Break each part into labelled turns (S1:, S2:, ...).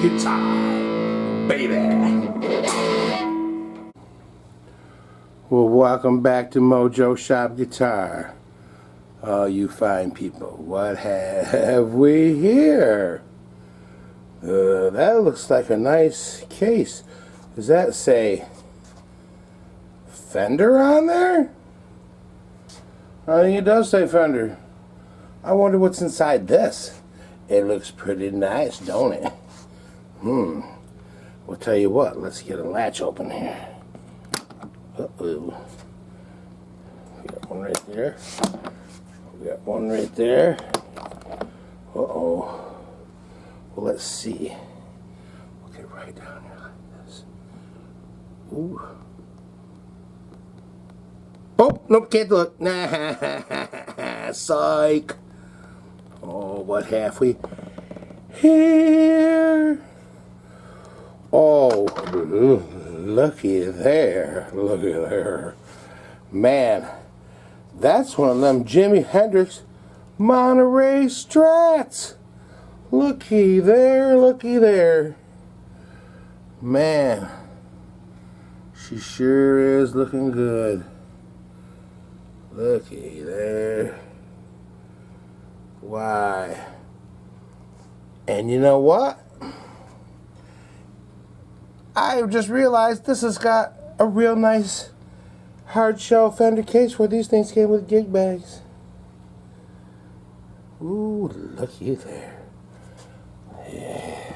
S1: guitar, baby. Well, welcome back to Mojo Shop Guitar. Oh, you fine people. What have we here? That looks like a nice case. Does that say Fender on there? I think it does say Fender. I wonder what's inside this. It looks pretty nice, don't it? We'll tell you what, let's get a latch open here. Uh-oh. We got one right there. We got one right there. Uh-oh. Well, let's see. We'll get right down here like this. Ooh. Oh, nope, can't look. Nah, psych. Oh, what have we here? Oh, looky there. Looky there. Man, that's one of them Jimi Hendrix Monterey Strats. Looky there, looky there. Man, she sure is looking good. Looky there. Why? And you know what? I just realized this has got a real nice hard shell Fender case where these things came with gig bags. Ooh, looky there. Yeah.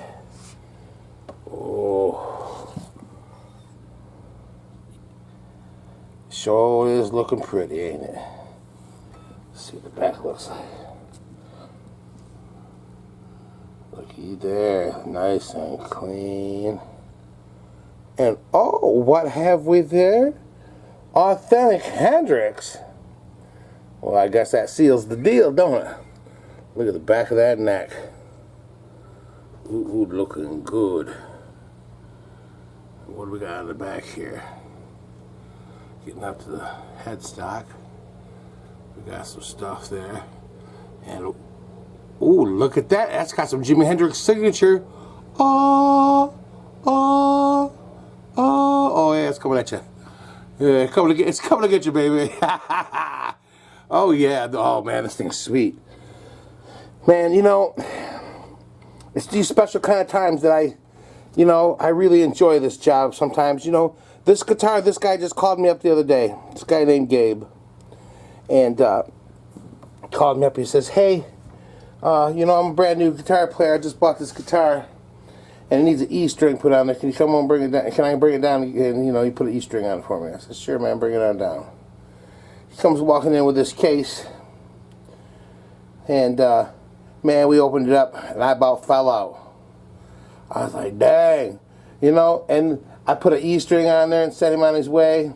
S1: Oh. Sure is looking pretty, ain't it? Let's see what the back looks like. Looky there, nice and clean. And oh, what have we there? Authentic Hendrix. Well, I guess that seals the deal, don't it? Look at the back of that neck. Ooh, looking good. What do we got on the back here? Getting up to the headstock. We got some stuff there. And ooh, look at that. That's got some Jimi Hendrix signature. Oh, yeah, it's coming at you. Yeah, it's coming to get you, baby. Oh, yeah. Oh, man, this thing's sweet. Man, you know, it's these special kind of times that I really enjoy this job sometimes. You know, this guitar, this guy just called me up the other day. This guy named Gabe. And called me up. He says, hey, you know, I'm a brand new guitar player. I just bought this guitar. And it needs an E string put on there. Can you come on and bring it down? Can I bring it down? And, you know, you put an E string on it for me. I said, sure, man, bring it on down. He comes walking in with this case. And, man, we opened it up, and I about fell out. I was like, dang. You know, and I put an E string on there and set him on his way. And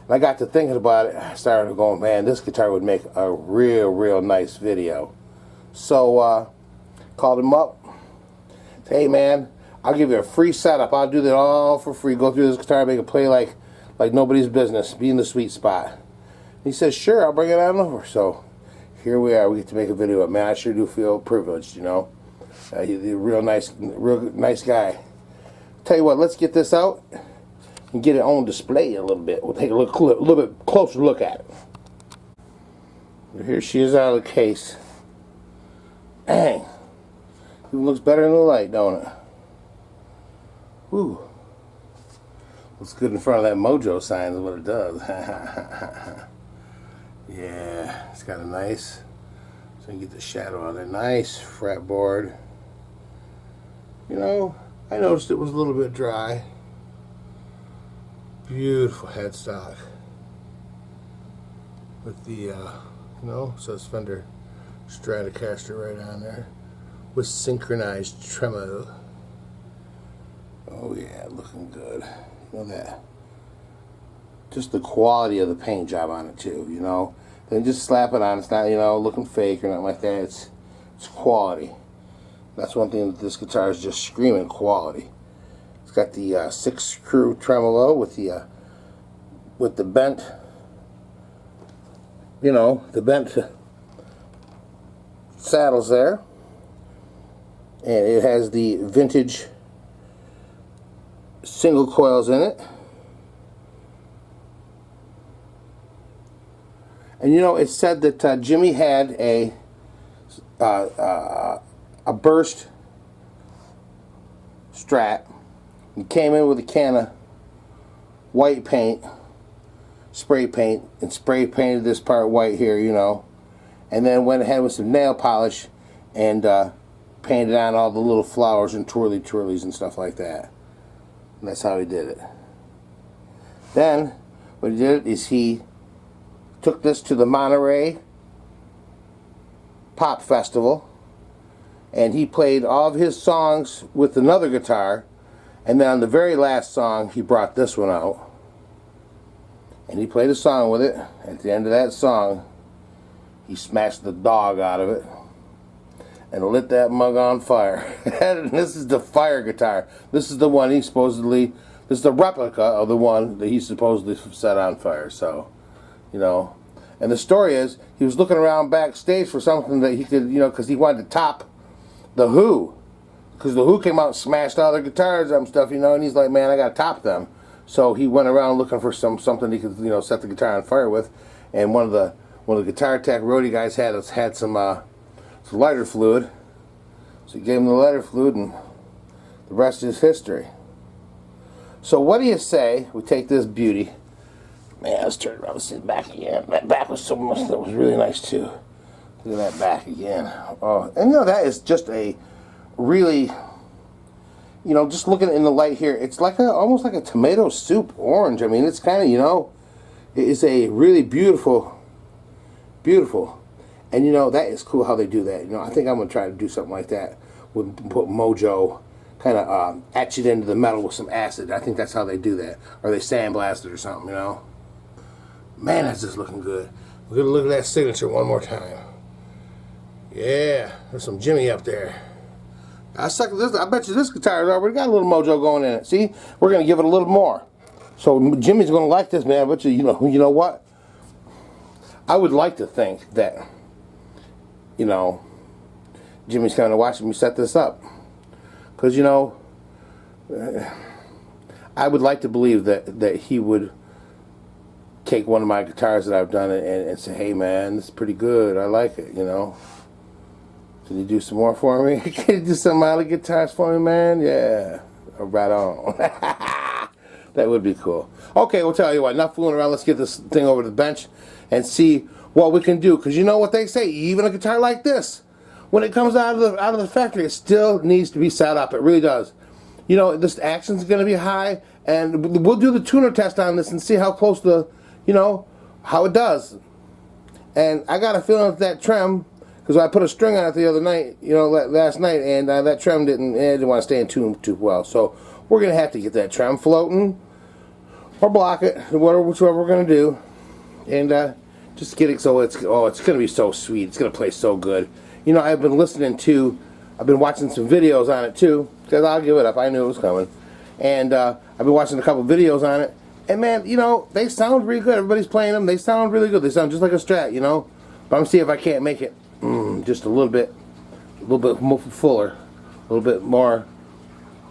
S1: I got to thinking about it. I started going, man, this guitar would make a real nice video. So, called him up. Hey man, I'll give you a free setup. I'll do that all for free. Go through this guitar, make it play like nobody's business. Be in the sweet spot. He says, sure, I'll bring it on over. So here we are. We get to make a video. Man, I sure do feel privileged, you know. He's a real nice guy. Tell you what, let's get this out and get it on display a little bit. We'll take a little bit closer look at it. Here she is out of the case. Dang. Even looks better in the light, don't it? Whew. Looks good in front of that Mojo sign is what it does. Yeah, it's got a nice, so you can get the shadow on there. Nice fretboard. You know, I noticed it was a little bit dry. Beautiful headstock. With the, you know, says Fender Stratocaster right on there. With synchronized tremolo. Oh yeah, looking good. You know that. Just the quality of the paint job on it too, you know. Then just slap it on. It's not, you know, looking fake or nothing like that. It's quality. That's one thing that this guitar is just screaming quality. It's got the 6-screw tremolo with the bent, you know, the bent saddles there. And it has the vintage single coils in it. And you know, it's said that Jimmy had a burst Strat. He came in with a can of white paint, spray paint, and spray painted this part white here, you know, and then went ahead with some nail polish and painted on all the little flowers and twirlies and stuff like that. And that's how he did it. Then what he did is he took this to the Monterey Pop Festival, and he played all of his songs with another guitar, and then on the very last song he brought this one out and he played a song with it. At the end of that song he smashed the dog out of it and lit that mug on fire. And this is the fire guitar. This is the one he supposedly, this is the replica of the one that he supposedly set on fire. So, you know, and the story is he was looking around backstage for something that he could, you know, because he wanted to top the Who, because the Who came out and smashed all their guitars and stuff, you know, and he's like, man, I gotta top them. So he went around looking for something he could, you know, set the guitar on fire with, and one of the Guitar Tech roadie guys had some lighter fluid, so he gave him the lighter fluid, and the rest is history. So what do you say we take this beauty? Man, let's turn it around. Let's see the back again. That back was so much. That was really nice too. Look at that back again. Oh, and you know, that is just a really, you know, just looking in the light here, it's like almost like a tomato soup orange. I mean, it's kind of, you know, it's a really beautiful. And you know, that is cool how they do that. You know, I think I'm gonna try to do something like that. With put Mojo, kind of etch it into the metal with some acid. I think that's how they do that, or they sandblast it or something. You know, man, that's just looking good. We're gonna look at that signature one more time. Yeah, there's some Jimmy up there. I bet you this guitar has already got a little mojo going in it. See, we're gonna give it a little more. So Jimmy's gonna like this, man. But you know what? I would like to think that, you know, Jimmy's kind of watching me set this up, because you know, I would like to believe that he would take one of my guitars that I've done and say, hey man, this is pretty good. I like it. You know. Can you do some more for me? Can you do some other guitars for me, man? Yeah. Right on. That would be cool. Okay, we'll tell you what. Not fooling around. Let's get this thing over to the bench and see what we can do. Because you know what they say, even a guitar like this, when it comes out of the factory, it still needs to be set up. It really does. You know, this action's going to be high, and we'll do the tuner test on this and see how close the, you know, how it does. And I got a feeling that trem, because I put a string on it the other night, you know, last night, and that trem didn't want to stay in tune too well. So we're going to have to get that trem floating or block it, whichever we're going to do, and just get it so it's going to be so sweet. It's going to play so good. You know, I've been watching some videos on it too, because I'll give it up. I knew it was coming. And I've been watching a couple videos on it, and man, you know, they sound really good. Everybody's playing them. They sound really good. They sound just like a Strat, you know. But I'm going to see if I can't make it just a little bit more fuller, a little bit more,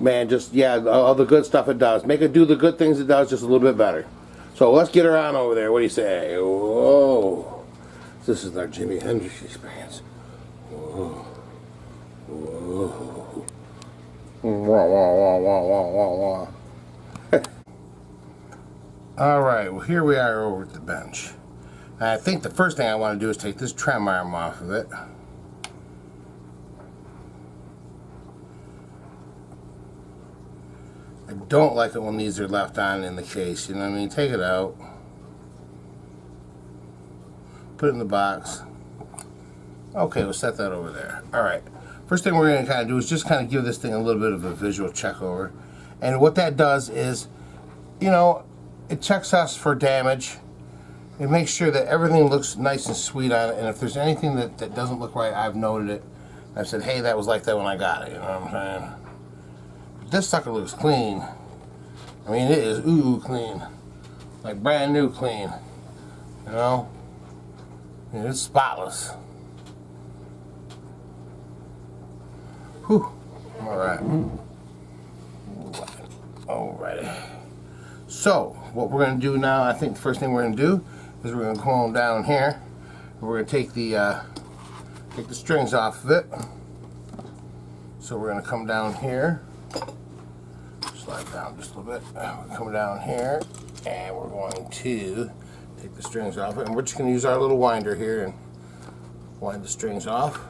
S1: man, just, yeah, all the good stuff it does. Make it do the good things it does just a little bit better. So let's get her on over there. What do you say? Whoa. This is our Jimi Hendrix experience. Whoa. Whoa. Wah, wah, wah, wah, wah, wah, wah. Alright, well here we are over at the bench. I think the first thing I want to do is take this trem arm off of it. I don't like it when these are left on in the case, you know what I mean? Take it out. Put it in the box. Okay, we'll set that over there. Alright, first thing we're going to kind of do is just kind of give this thing a little bit of a visual check over. And what that does is, you know, it checks us for damage. It makes sure that everything looks nice and sweet on it, and if there's anything that doesn't look right, I've noted it. I've said, hey, that was like that when I got it, you know what I'm saying? But this sucker looks clean. I mean, it is clean. Like brand new clean. You know? I mean, it's spotless. Whew. Alright. Alrighty. So, what we're going to do now, I think the first thing we're going to do is we're going to come on down here. We're going to take the strings off of it. So we're going to come down here. Slide down just a little bit. We're come down here, and we're going to take the strings off it. And we're just going to use our little winder here and wind the strings off.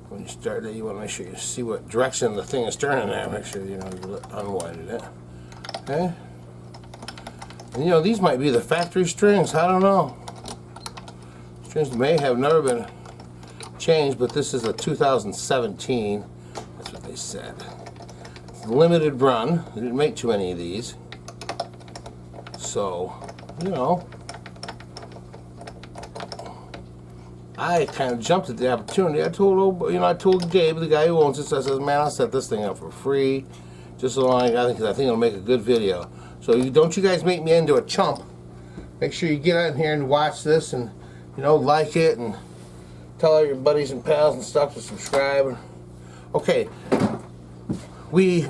S1: When you start it, you want to make sure you see what direction the thing is turning there. Make sure you unwinded it. Okay. And these might be the factory strings. I don't know. Strings may have never been changed, but this is a 2017. That's what they said. It's a limited run. They didn't make too many of these. So, I kind of jumped at the opportunity. I told Gabe, the guy who owns it, I said, man, I'll set this thing up for free, just so long. I think it'll make a good video. So don't you guys make me into a chump. Make sure you get on here and watch this, and like it, and tell all your buddies and pals and stuff to subscribe. Okay, we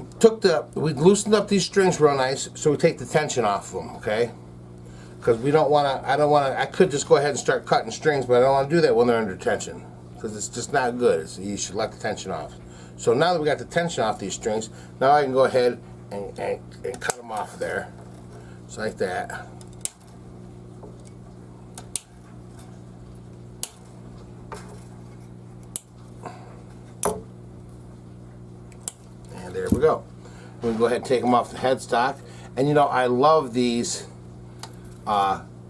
S1: loosened up these strings real nice, so we take the tension off of them. Okay. Because I could just go ahead and start cutting strings, but I don't want to do that when they're under tension. Because it's just not good. You should let the tension off. So now that we got the tension off these strings, now I can go ahead and cut them off there. Just like that. And there we go. We can go ahead and take them off the headstock. And I love these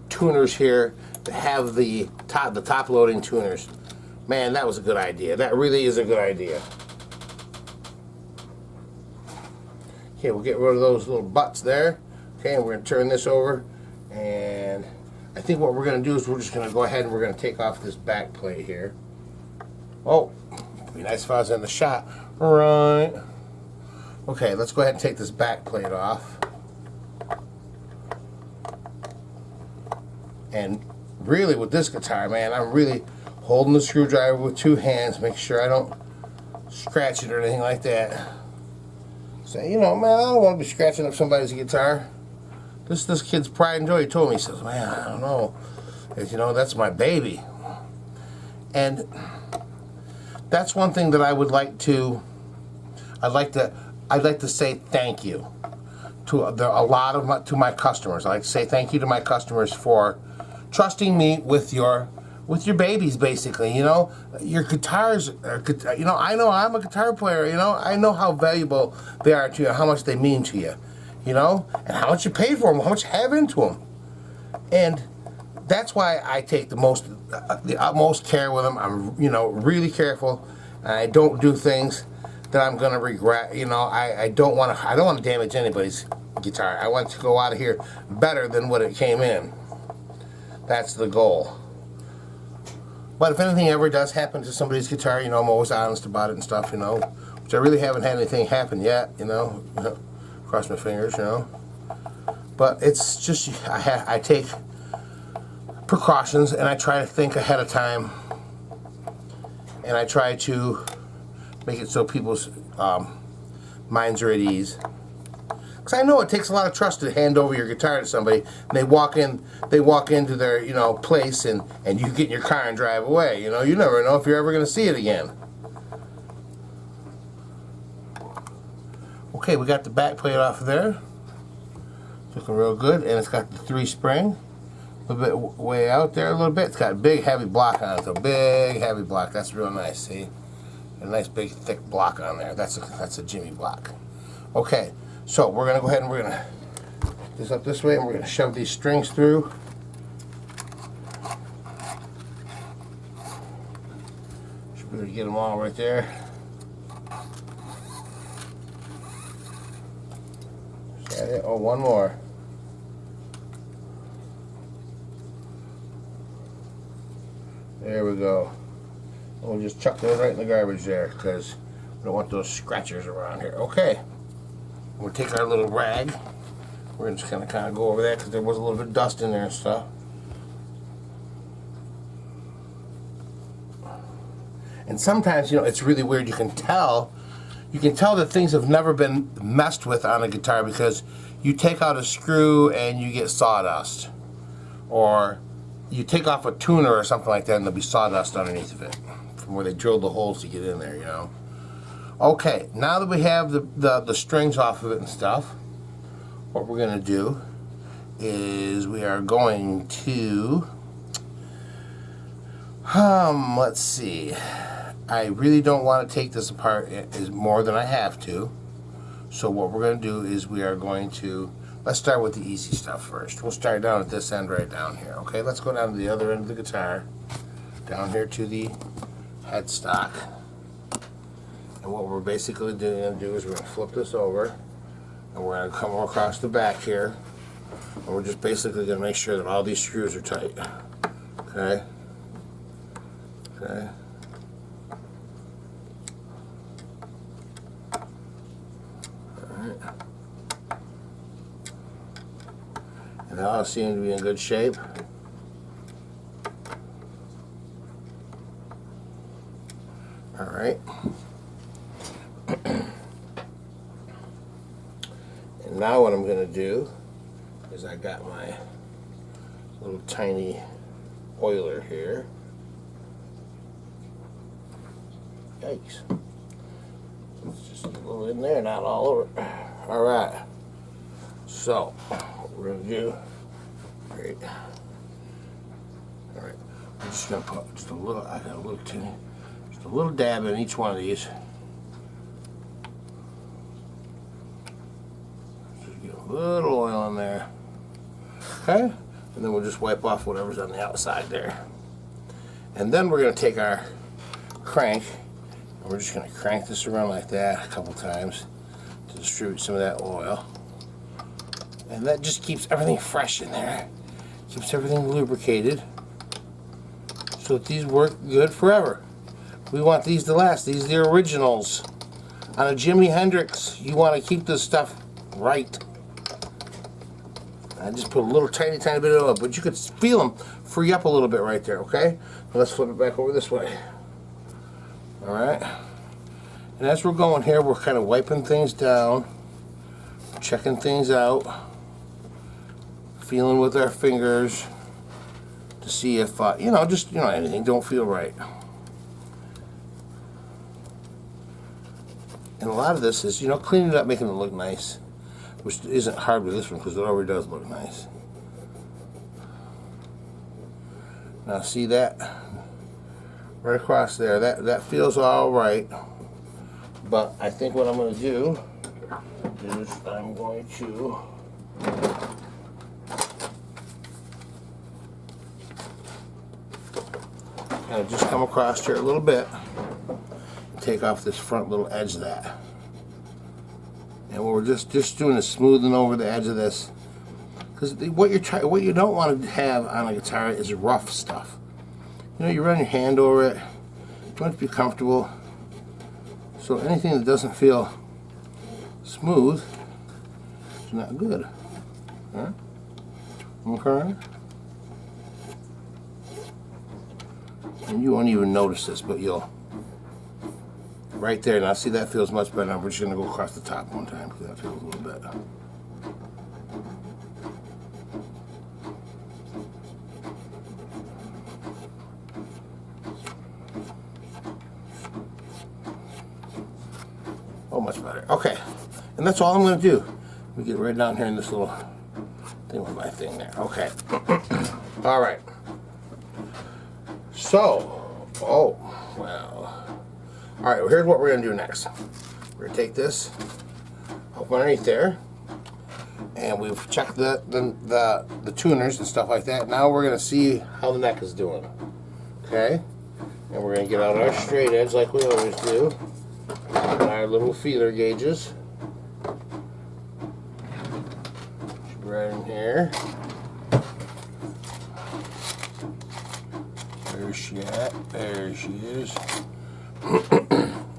S1: tuners here that have the top loading tuners. Man, that was a good idea. That really is a good idea. Okay, we'll get rid of those little butts there. Okay, and we're going to turn this over, and I think what we're going to do is we're just going to go ahead and we're going to take off this back plate here. Oh, it'd be nice if I was in the shot. All right. Okay, let's go ahead and take this back plate off. And really with this guitar, man, I'm really holding the screwdriver with two hands, make sure I don't scratch it or anything like that. So, man, I don't want to be scratching up somebody's guitar. This kid's pride and joy. He told me, he says, man, I don't know. That's my baby. And that's one thing that I would like to, I'd like to say thank you to my customers. I'd like to say thank you to my customers for trusting me with your babies, basically. Your guitars are, I know I'm a guitar player. I know how valuable they are to you, how much they mean to you, and how much you pay for them, how much you have into them. And that's why I take the utmost care with them. I'm, really careful, and I don't do things that I'm gonna regret. I don't want to damage anybody's guitar. I want to go out of here better than what it came in. That's the goal. But if anything ever does happen to somebody's guitar, I'm always honest about it and stuff, which I really haven't had anything happen yet, cross my fingers, But it's just, I take precautions, and I try to think ahead of time, and I try to make it so people's minds are at ease. Because I know it takes a lot of trust to hand over your guitar to somebody, and they walk into their, place, and you get in your car and drive away. You never know if you're ever going to see it again. Okay, we got the back plate off of there. Looking real good, and it's got the 3-spring. A little bit way out there, a little bit. It's got a big, heavy block on it. A big, heavy block. That's real nice. See, a nice, big, thick block on there. That's a JIMI block. Okay. So we're going to go ahead and we're going to put this up this way, and we're going to shove these strings through. Should be able to get them all right there. Is that it? Oh, one more. There we go. And we'll just chuck those right in the garbage there, because we don't want those scratchers around here. Okay. We'll take our little rag. We're just going to kind of go over that because there was a little bit of dust in there and stuff. And sometimes, it's really weird. You can tell you can tell that things have never been messed with on a guitar because you take out a screw and you get sawdust. Or you take off a tuner or something like that and there'll be sawdust underneath of it from where they drilled the holes to get in there, you know. Okay, now that we have the strings off of it and stuff, what we're going to do is we are going to, let's see. I really don't want to take this apart more than I have to. So what we're going to do is we are going to, let's start with the easy stuff first. We'll start down at this end right down here. Okay, let's go down to the other end of the guitar. Down here to the headstock. And what we're basically going to do is we're going to flip this over. And we're going to come across the back here. And we're just basically going to make sure that all these screws are tight. Okay? Okay. And they all seem to be in good shape. Alright. And now what I'm going to do is I got my little tiny oiler here. Yikes. It's just a little in there, not all over. Alright. So, what we're going to do, great. Alright, I'm just going to put just a little, I got a little teeny, just a little dab in each one of these. Just get a little oil in there. Okay? And then we'll just wipe off whatever's on the outside there. And then we're going to take our crank, and we're just going to crank this around like that a couple times to distribute some of that oil. And that just keeps everything fresh in there. Keeps everything lubricated. So that these work good forever. We want these to last. These are the originals. On a JIMI Hendrix, you want to keep this stuff right. I just put a little tiny bit of oil, but you could feel them free up a little bit right there, okay? Now let's flip it back over this way. Alright. And as we're going here, we're kind of wiping things down, checking things out, feeling with our fingers to see if, just, anything don't feel right. And a lot of this is, cleaning it up, making it look nice, which isn't hard with this one because it already does look nice. Now see that? Right across there, that feels all right. But I think what I'm going to do is I'm going to kind of just come across here a little bit and take off this front little edge of that. And what we're just doing is smoothing over the edge of this, because what you don't want to have on a guitar is rough stuff. You run your hand over it. You want it to be comfortable. So anything that doesn't feel smooth is not good. Huh? Okay. And you won't even notice this, but you'll. Right there, now see that feels much better. We're just going to go across the top one time because that feels a little better. Oh, much better. Okay, and that's all I'm going to do. Let me get right down here in this little thing with my thing there. Okay. All right. So, well. All right, well, here's what we're going to do next. We're going to take this up underneath there, and we've checked the tuners and stuff like that. Now we're going to see how the neck is doing. Okay? And we're going to get out our straight edge like we always do. And our little feeler gauges. Right in here. Where's she at? There she is.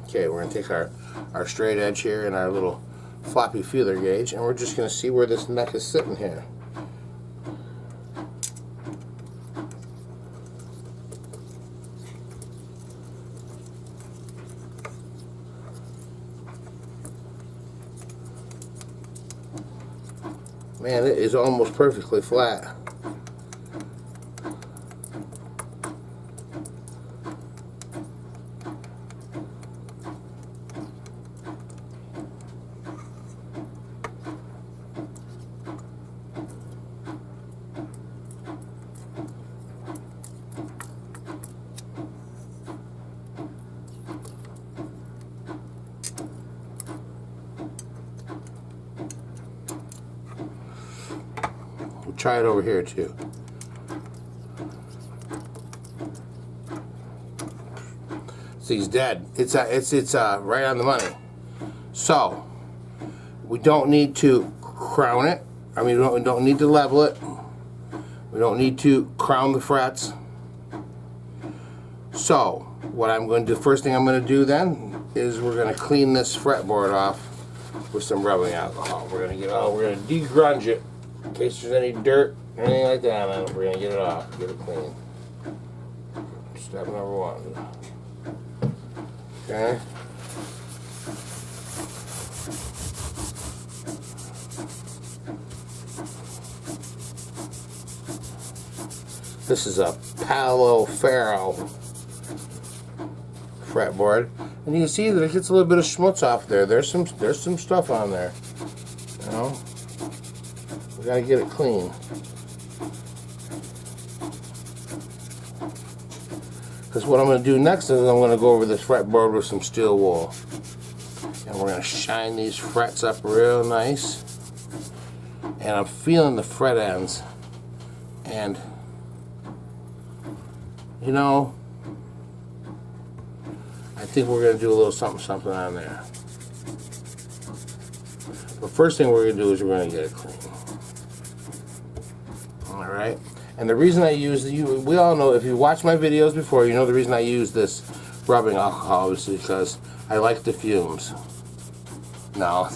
S1: Okay, we're going to take our straight edge here and our little floppy feeler gauge, and we're just going to see where this neck is sitting here. Man, it is almost perfectly flat. We'll try it over here too. See, he's dead. It's right on the money. So we don't need to crown it. I mean, we don't need to level it. We don't need to crown the frets. So what I'm going to do, first thing I'm going to do then is we're going to clean this fretboard off with some rubbing alcohol. We're going to degrunge it in case there's any dirt or anything like that on it. We're going to get it off, get it clean. Step number one. Okay. This is a Palo Ferro fretboard, and you can see that it gets a little bit of schmutz off there. There's some stuff on there. You know, we gotta get it clean. Because what I'm going to do next is I'm going to go over this fretboard with some steel wool. And we're going to shine these frets up real nice. And I'm feeling the fret ends. And, you know, I think we're going to do a little something on there. The first thing we're going to do is we're going to get it clean. Alright? And the reason I use, we all know, if you watch my videos before, you know the reason I use this rubbing alcohol is because I like the fumes. No,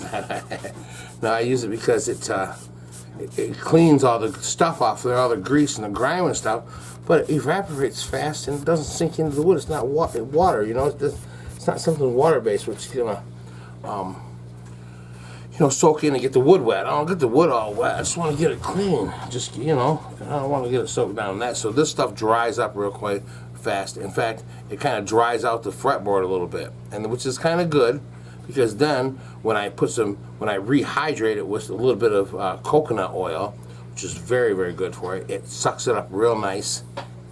S1: no, I use it because it cleans all the stuff off there, all the grease and the grime and stuff, but it evaporates fast and it doesn't sink into the wood. It's not water, you know, it's not something water-based which is gonna, you know, soak in and get the wood wet. I don't get the wood all wet. I just want to get it clean. Just, you know, I don't want to get it soaked down in that. So this stuff dries up real quite fast. In fact, it kind of dries out the fretboard a little bit, and which is kind of good because then when I rehydrate it with a little bit of coconut oil, which is very, very good for it, it sucks it up real nice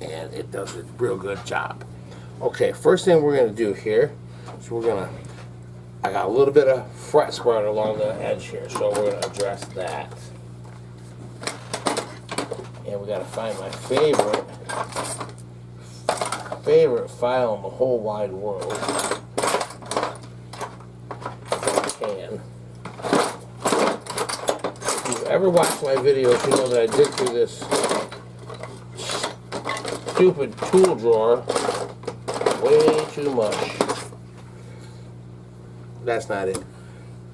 S1: and it does a real good job. Okay, first thing we're going to do here is I got a little bit of fret spread along the edge here, so we're going to address that. And we got to find my favorite file in the whole wide world. If I can. If you've ever watched my videos, you know that I dig through this stupid tool drawer way too much. That's not it.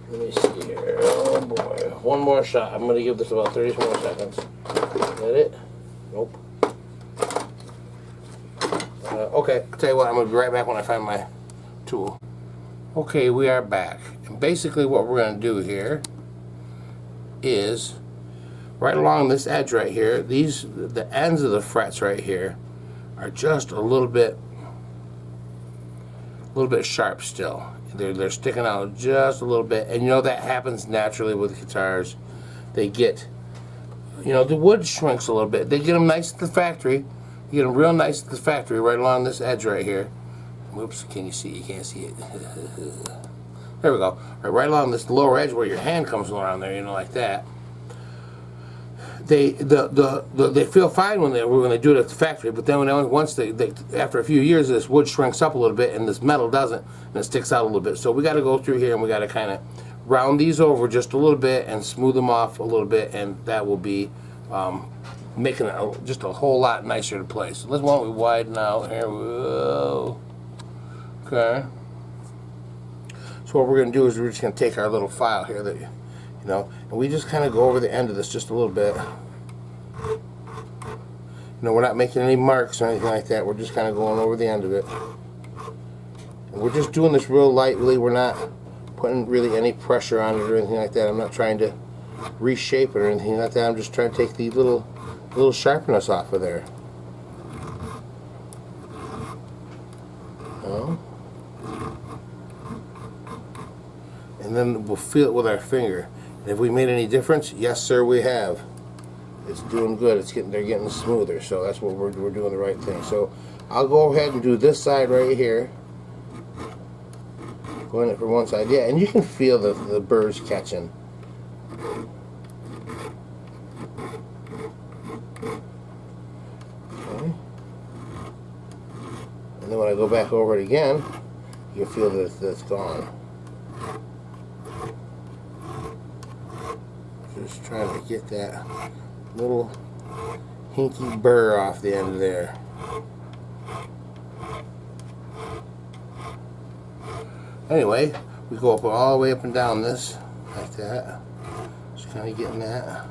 S1: Let me see here. Oh boy. One more shot. I'm going to give this about 30 more seconds. Is that it? Nope. Okay, I'll tell you what, I'm going to be right back when I find my tool. Okay, we are back. And basically what we're going to do here is right along this edge right here, the ends of the frets right here are just a little bit sharp still. They're sticking out just a little bit, and you know that happens naturally with guitars. They get, you know, the wood shrinks a little bit. They get them nice at the factory. You get them real nice at the factory right along this edge right here. Whoops, can you see? You can't see it. There we go. Right along this lower edge where your hand comes around there, you know, like that. They feel fine when they do it at the factory, but then after a few years, this wood shrinks up a little bit and this metal doesn't, and it sticks out a little bit. So we got to go through here and we got to kind of round these over just a little bit and smooth them off a little bit, and that will be making it just a whole lot nicer to play. So let's widen out here. Whoa. Okay. So what we're going to do is we're just going to take our little file here that, you know, and we just kind of go over the end of this just a little bit. You know, we're not making any marks or anything like that. We're just kind of going over the end of it. And we're just doing this real lightly. We're not putting really any pressure on it or anything like that. I'm not trying to reshape it or anything like that. I'm just trying to take the little sharpness off of there. And then we'll feel it with our finger. And if we made any difference, yes sir, we have. It's doing good. They're getting smoother. So that's what we're doing the right thing. So I'll go ahead and do this side right here. Going it from one side, yeah, and you can feel the burrs catching. Okay. And then when I go back over it again, you can feel that it's gone. Just trying to get that little hinky burr off the end of there. Anyway, we go up all the way up and down this like that. Just kind of getting that.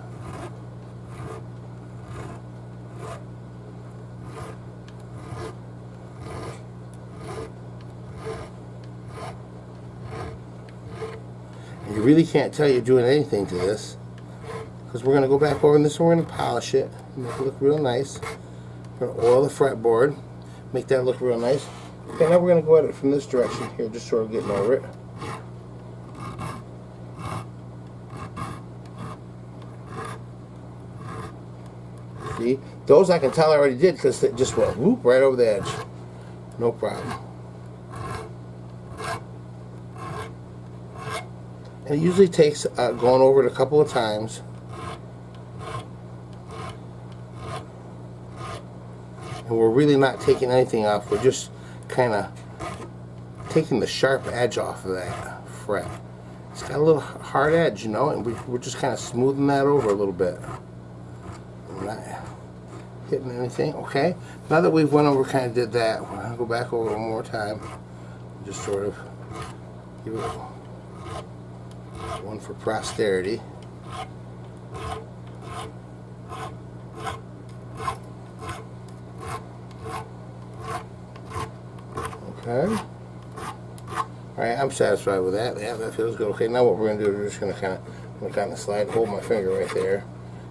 S1: And you really can't tell you're doing anything to this, because we're going to go back over this and we're going to polish it, make it look real nice. We're going to oil the fretboard, make that look real nice. Okay, now we're going to go at it from this direction here, just sort of getting over it. See, those I can tell I already did because they just went whoop right over the edge. No problem. And it usually takes going over it a couple of times. And we're really not taking anything off. We're just kind of taking the sharp edge off of that fret. It's got a little hard edge, you know, and we're just kind of smoothing that over a little bit. I'm not hitting anything. Okay, now that we've went over, kind of did that, we're going to go back over one more time. Just sort of give it one for posterity. Okay. Alright, I'm satisfied with that. Yeah, that feels good. Okay, now what we're going to do is we're just going to kind of slide, hold my finger right there.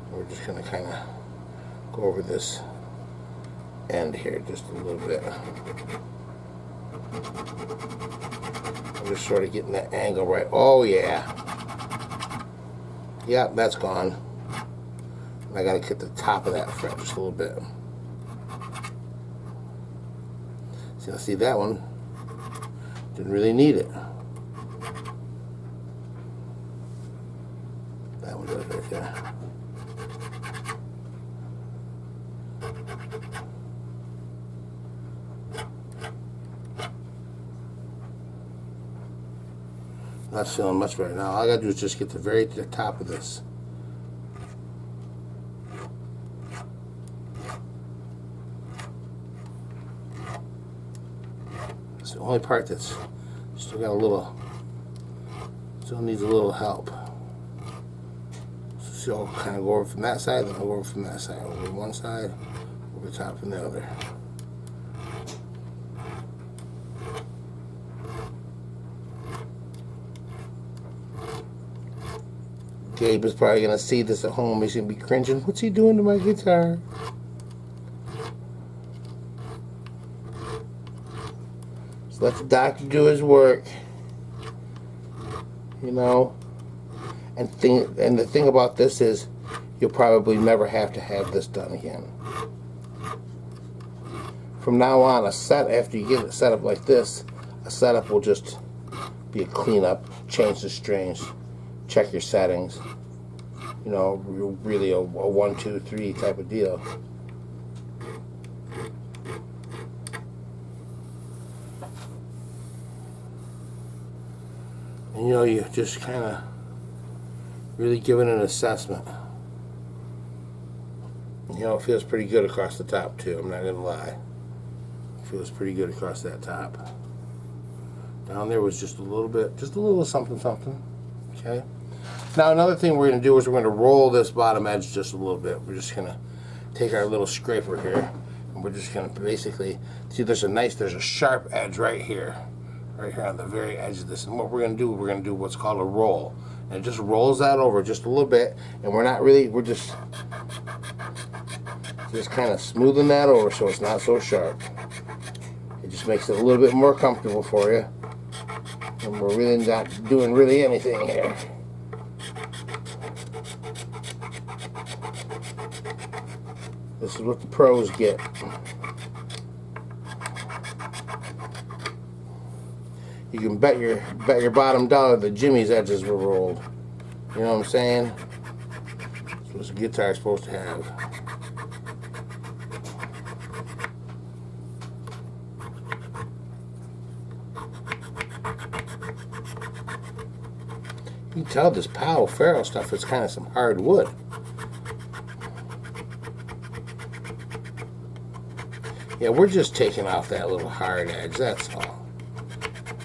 S1: And we're just going to kind of go over this end here just a little bit. I'm just sort of getting that angle right. Oh, yeah. Yep, that's gone. I got to get the top of that fret just a little bit. See, that one didn't really need it. That one does right there. Not feeling much right now. All I gotta do is just get the top of this. It's the only part that's still got a little, still needs a little help. So I'll kind of go over from that side, then I'll go over from that side. Over one side, over the top from the other. Gabe is probably going to see this at home. He's going to be cringing. What's he doing to my guitar? So let the doctor do his work. You know. And the thing about this is you'll probably never have to have this done again. From now on, after you get it set up like this, a setup will just be a cleanup, change the strings, check your settings. You know, really a 1, 2, 3 type of deal. And you know, you just kind of really giving an assessment. You know, it feels pretty good across the top too, I'm not gonna lie. It feels pretty good across that top. Down there was just a little bit, just a little something something. Okay. Now another thing we're gonna do is we're gonna roll this bottom edge just a little bit. We're just gonna take our little scraper here and we're just gonna basically see there's a sharp edge right here on the very edge of this. And what we're gonna do what's called a roll. And it just rolls that over just a little bit, and we're just kind of smoothing that over so it's not so sharp. It just makes it a little bit more comfortable for you. And we're really not doing really anything here. This is what the pros get. You can bet your bottom dollar that Jimmy's edges were rolled. You know what I'm saying? That's what a guitar is supposed to have. You can tell this Powell Ferro stuff is kind of some hard wood. Yeah, we're just taking off that little hard edge, that's all.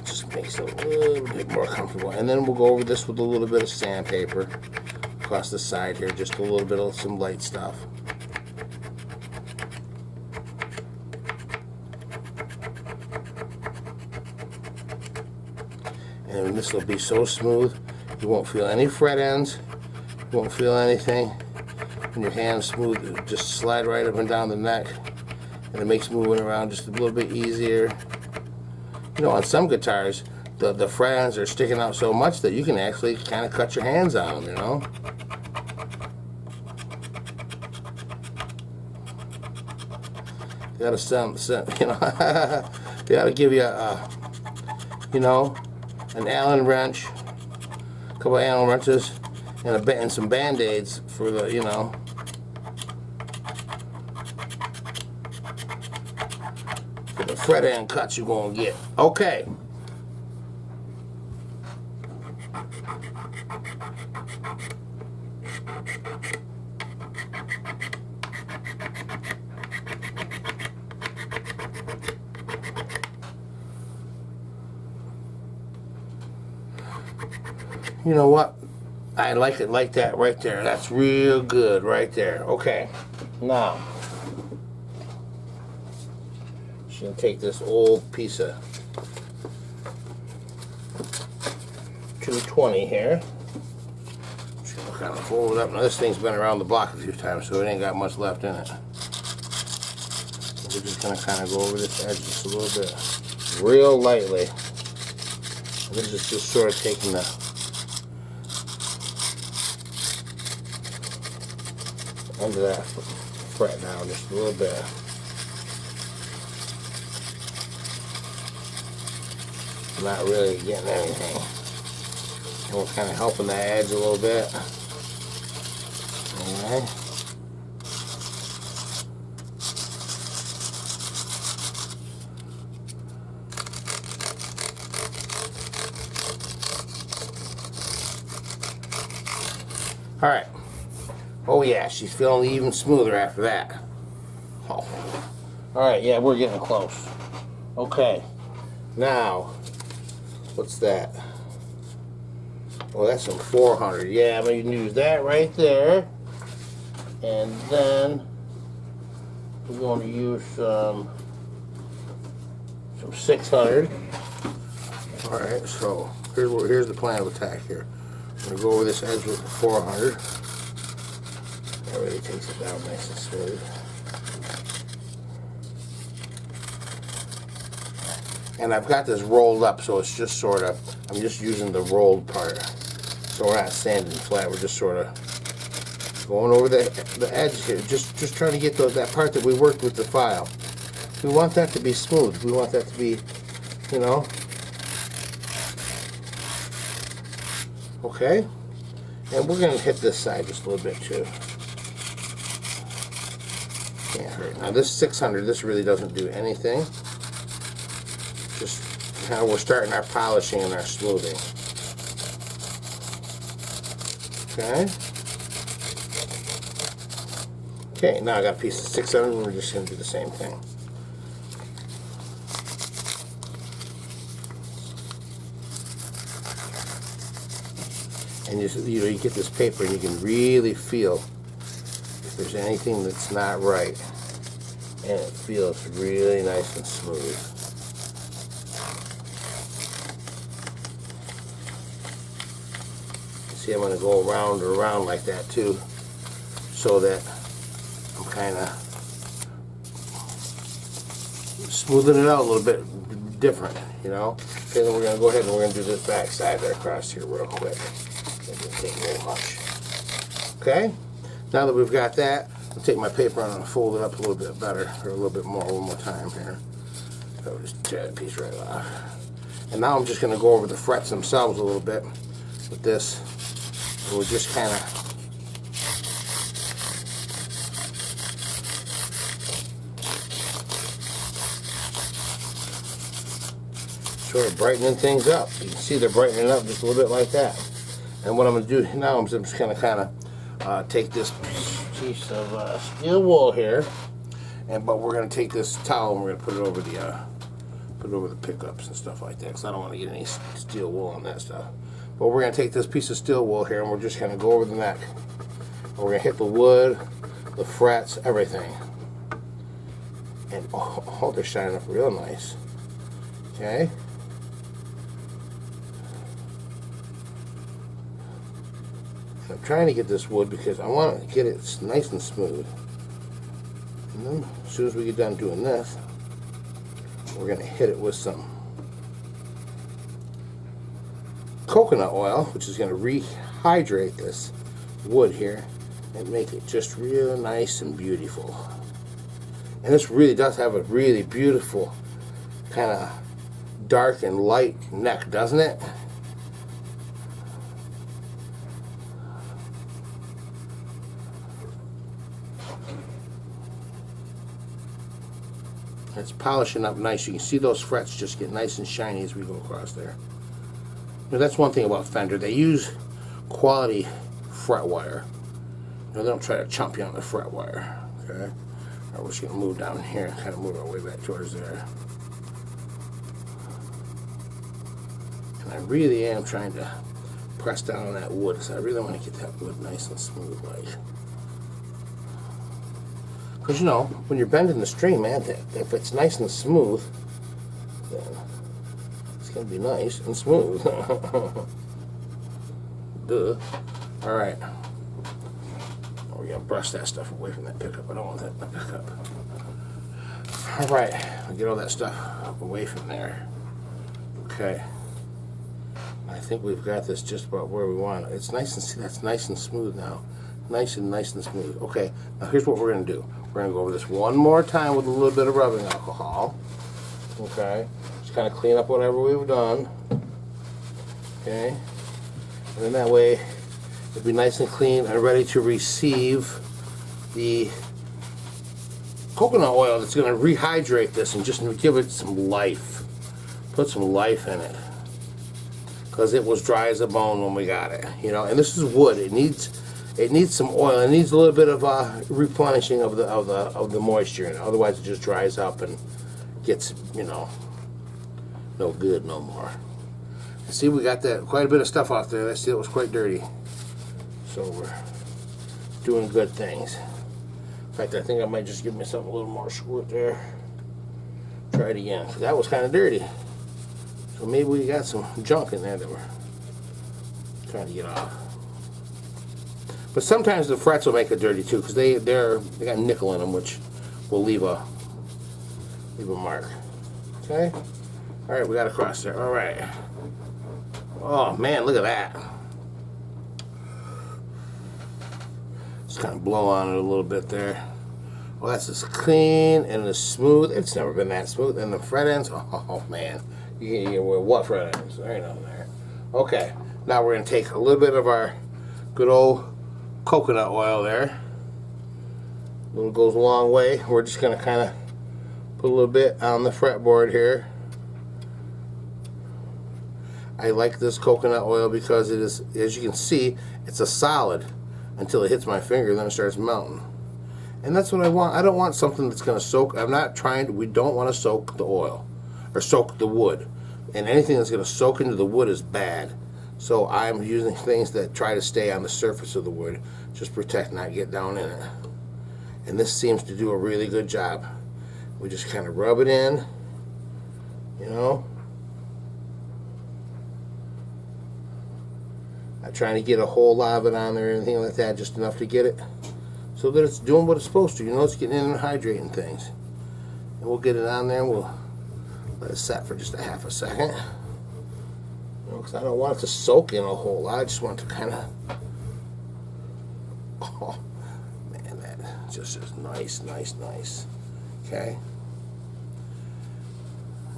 S1: Just makes it a little bit more comfortable. And then we'll go over this with a little bit of sandpaper across the side here, just a little bit of some light stuff. And this will be so smooth. You won't feel any fret ends. You won't feel anything. And your hands smooth, just slide right up and down the neck. And it makes moving around just a little bit easier. You know, on some guitars, the fret ends are sticking out so much that you can actually kind of cut your hands on them, you know. You gotta you know, they gotta give you a, you know, an Allen wrench, a couple of Allen wrenches, and some Band-Aids for the, you know, for the fret end cuts you're gonna get. Okay. You know what? I like it like that right there. That's real good right there. Okay. Now, just gonna take this old piece of 220 here. Just gonna kind of fold it up. Now this thing's been around the block a few times, so it ain't got much left in it. We're just gonna kind of go over this edge just a little bit, real lightly. And this is just sort of taking the under that fret down just a little bit. Not really getting anything. And we're kind of helping the edge a little bit. Okay. All right. Oh yeah, she's feeling even smoother after that. Oh. Alright, yeah, we're getting close. Okay. Now, what's that? Oh, that's some 400. Yeah, I'm going to use that right there. And then we're going to use some 600. Alright, so here's the plan of attack here. I'm going to go over this edge with the 400. That really takes it down nice and smooth. And I've got this rolled up, so it's just sort of, I'm just using the rolled part. So we're not sanding flat, we're just sort of going over the edge here, just trying to get that part that we worked with the file. We want that to be smooth. We want that to be, you know. Okay? And we're going to hit this side just a little bit too. Can't hurt. Now this 600, this really doesn't do anything. Just kind of we're starting our polishing and our smoothing. Okay. Okay, now I got a piece of 600 and we're just going to do the same thing. And you know, you get this paper and you can really feel if there's anything that's not right, and it feels really nice and smooth. See, I'm going to go around or around like that too, so that I'm kind of smoothing it out a little bit different, you know. Okay, then we're going to go ahead and we're going to do this back side right across here real quick. It doesn't take very much. Okay, now that we've got that, I'll take my paper and I'll fold it up a little bit better, or a little bit more, one more time here. So just tear that piece right off. And now I'm just going to go over the frets themselves a little bit with this. And we're just kind of sort of brightening things up. You can see they're brightening up just a little bit like that. And what I'm going to do now is I'm just going to kind of take this piece of steel wool here, but we're going to take this towel and we're going to put it over the pickups and stuff like that, because I don't want to get any steel wool on that stuff. But we're going to take this piece of steel wool here and we're just going to go over the neck. And we're going to hit the wood, the frets, everything. And oh, they're shining up real nice. Okay. I'm trying to get this wood because I want to get it nice and smooth. And then as soon as we get done doing this, we're going to hit it with some coconut oil, which is going to rehydrate this wood here and make it just real nice and beautiful. And this really does have a really beautiful kind of dark and light neck, doesn't it? It's polishing up nice. You can see those frets just get nice and shiny as we go across there. Now, that's one thing about Fender. They use quality fret wire. They don't try to chomp you on the fret wire. Okay? All right, we're just going to move down here and kind of move our way back towards there. And I really am trying to press down on that wood, because I really want to get that wood nice and smooth like. Because, you know, when you're bending the string, man, if it's nice and smooth, then it's going to be nice and smooth. Duh. Alright. We're going to brush that stuff away from that pickup. I don't want that in the pickup. Alright. I'll get all that stuff away from there. Okay. I think we've got this just about where we want it. It's nice and see, that's nice and smooth now. Nice and smooth. Okay, now here's what we're going to do. We're going to go over this one more time with a little bit of rubbing alcohol. Okay, just kind of clean up whatever we've done. Okay, and then that way it'll be nice and clean and ready to receive the coconut oil that's going to rehydrate this and just give it some life. Put some life in it. Because it was dry as a bone when we got it. You know, and this is wood. It needs some oil. It needs a little bit of replenishing of the moisture, and otherwise it just dries up and gets, you know, no good no more. See, we got that quite a bit of stuff off there. That steel was quite dirty, so we're doing good things. In fact, I think I might just give me something a little more squirt there. Try it again, because that was kind of dirty. So maybe we got some junk in there that we're trying to get off. But sometimes the frets will make it dirty too, because they got nickel in them, which will leave a mark. Okay. All right, we got across there. All right. Oh man, look at that. Just kind of blow on it a little bit there. Well, that's as clean and as smooth. It's never been that smooth. And the fret ends. Oh man. You can what fret ends? Right on there. Okay. Now we're going to take a little bit of our good old coconut oil there. It goes a long way. We're just going to kind of put a little bit on the fretboard here. I like this coconut oil because it is, as you can see, it's a solid until it hits my finger, then it starts melting. And that's what I want. I don't want something that's going to soak. We don't want to soak the oil or soak the wood. And anything that's going to soak into the wood is bad. So I'm using things that try to stay on the surface of the wood, just protect, not get down in it. And this seems to do a really good job. We just kind of rub it in, you know. Not trying to get a whole lot of it on there or anything like that, just enough to get it so that it's doing what it's supposed to. You know, it's getting in and hydrating things. And we'll get it on there and we'll let it set for just a half a second. You know, because I don't want it to soak in a whole lot. I just want it to kind of... Oh, man, that just is nice, nice, nice. Okay.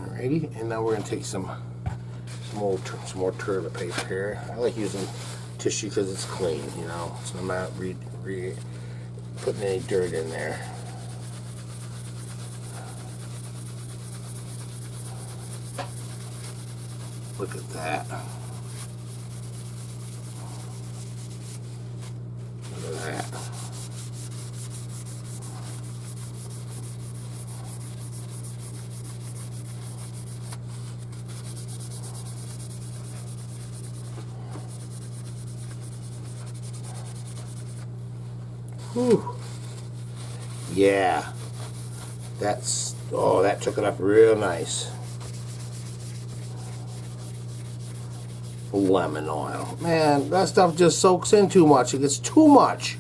S1: Alrighty, and now we're going to take some more toilet paper here. I like using tissue because it's clean, you know, so I'm not putting any dirt in there. Look at that. Look at that. Whew. Yeah. That's, oh, that took it up real nice. Lemon oil. Man, that stuff just soaks in too much. It gets too much.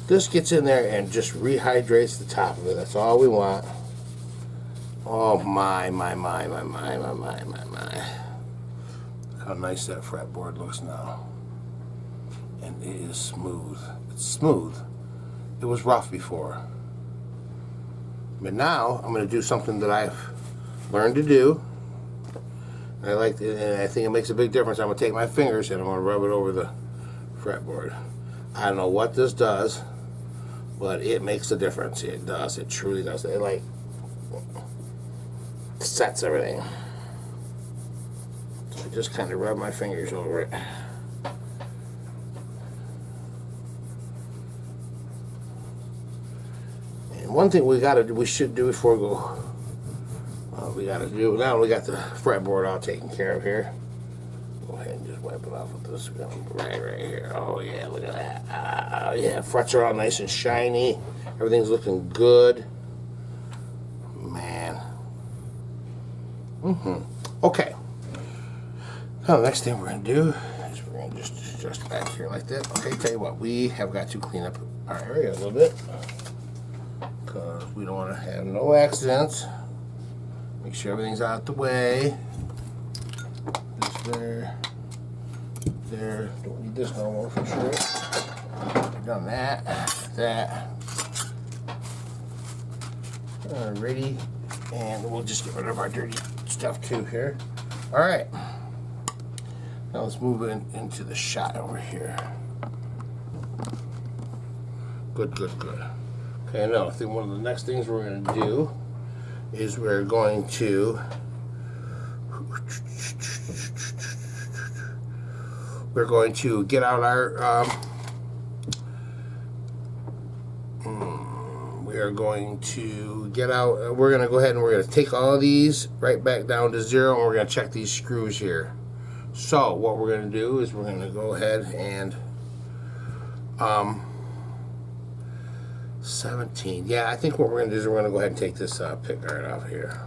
S1: This gets in there and just rehydrates the top of it. That's all we want. Oh my. Look how nice that fretboard looks now. And it is smooth. It's smooth. It was rough before. But now I'm going to do something that I've learned to do. I like it, and I think it makes a big difference. I'm going to take my fingers and I'm going to rub it over the fretboard. I don't know what this does, but it makes a difference. It does. It truly does. It like sets everything. So I just kind of rub my fingers over it. And one thing we should do before we go. We got to do now. We got the fretboard all taken care of here. Go ahead and just wipe it off with this right here. Oh yeah, look at that. Oh yeah, frets are all nice and shiny. Everything's looking good. Man. Okay. Now the next thing we're gonna do is we're gonna just adjust back here like that. Okay, tell you what, we have got to clean up our area a little bit because we don't want to have no accidents. Make sure everything's out the way. This there. Don't need this no more for sure. We've done that. Alrighty. And we'll just get rid of our dirty stuff too here. Alright. Now let's move into the shot over here. Good. Okay, now I think one of the next things we're going to do is we're going to get out our we're going to go ahead and we're going to take all of these right back down to 0, and we're going to check these screws here. So what we're going to do is we're going to go ahead and 17. Yeah, I think what we're going to do is we're going to go ahead and take this pick guard off here.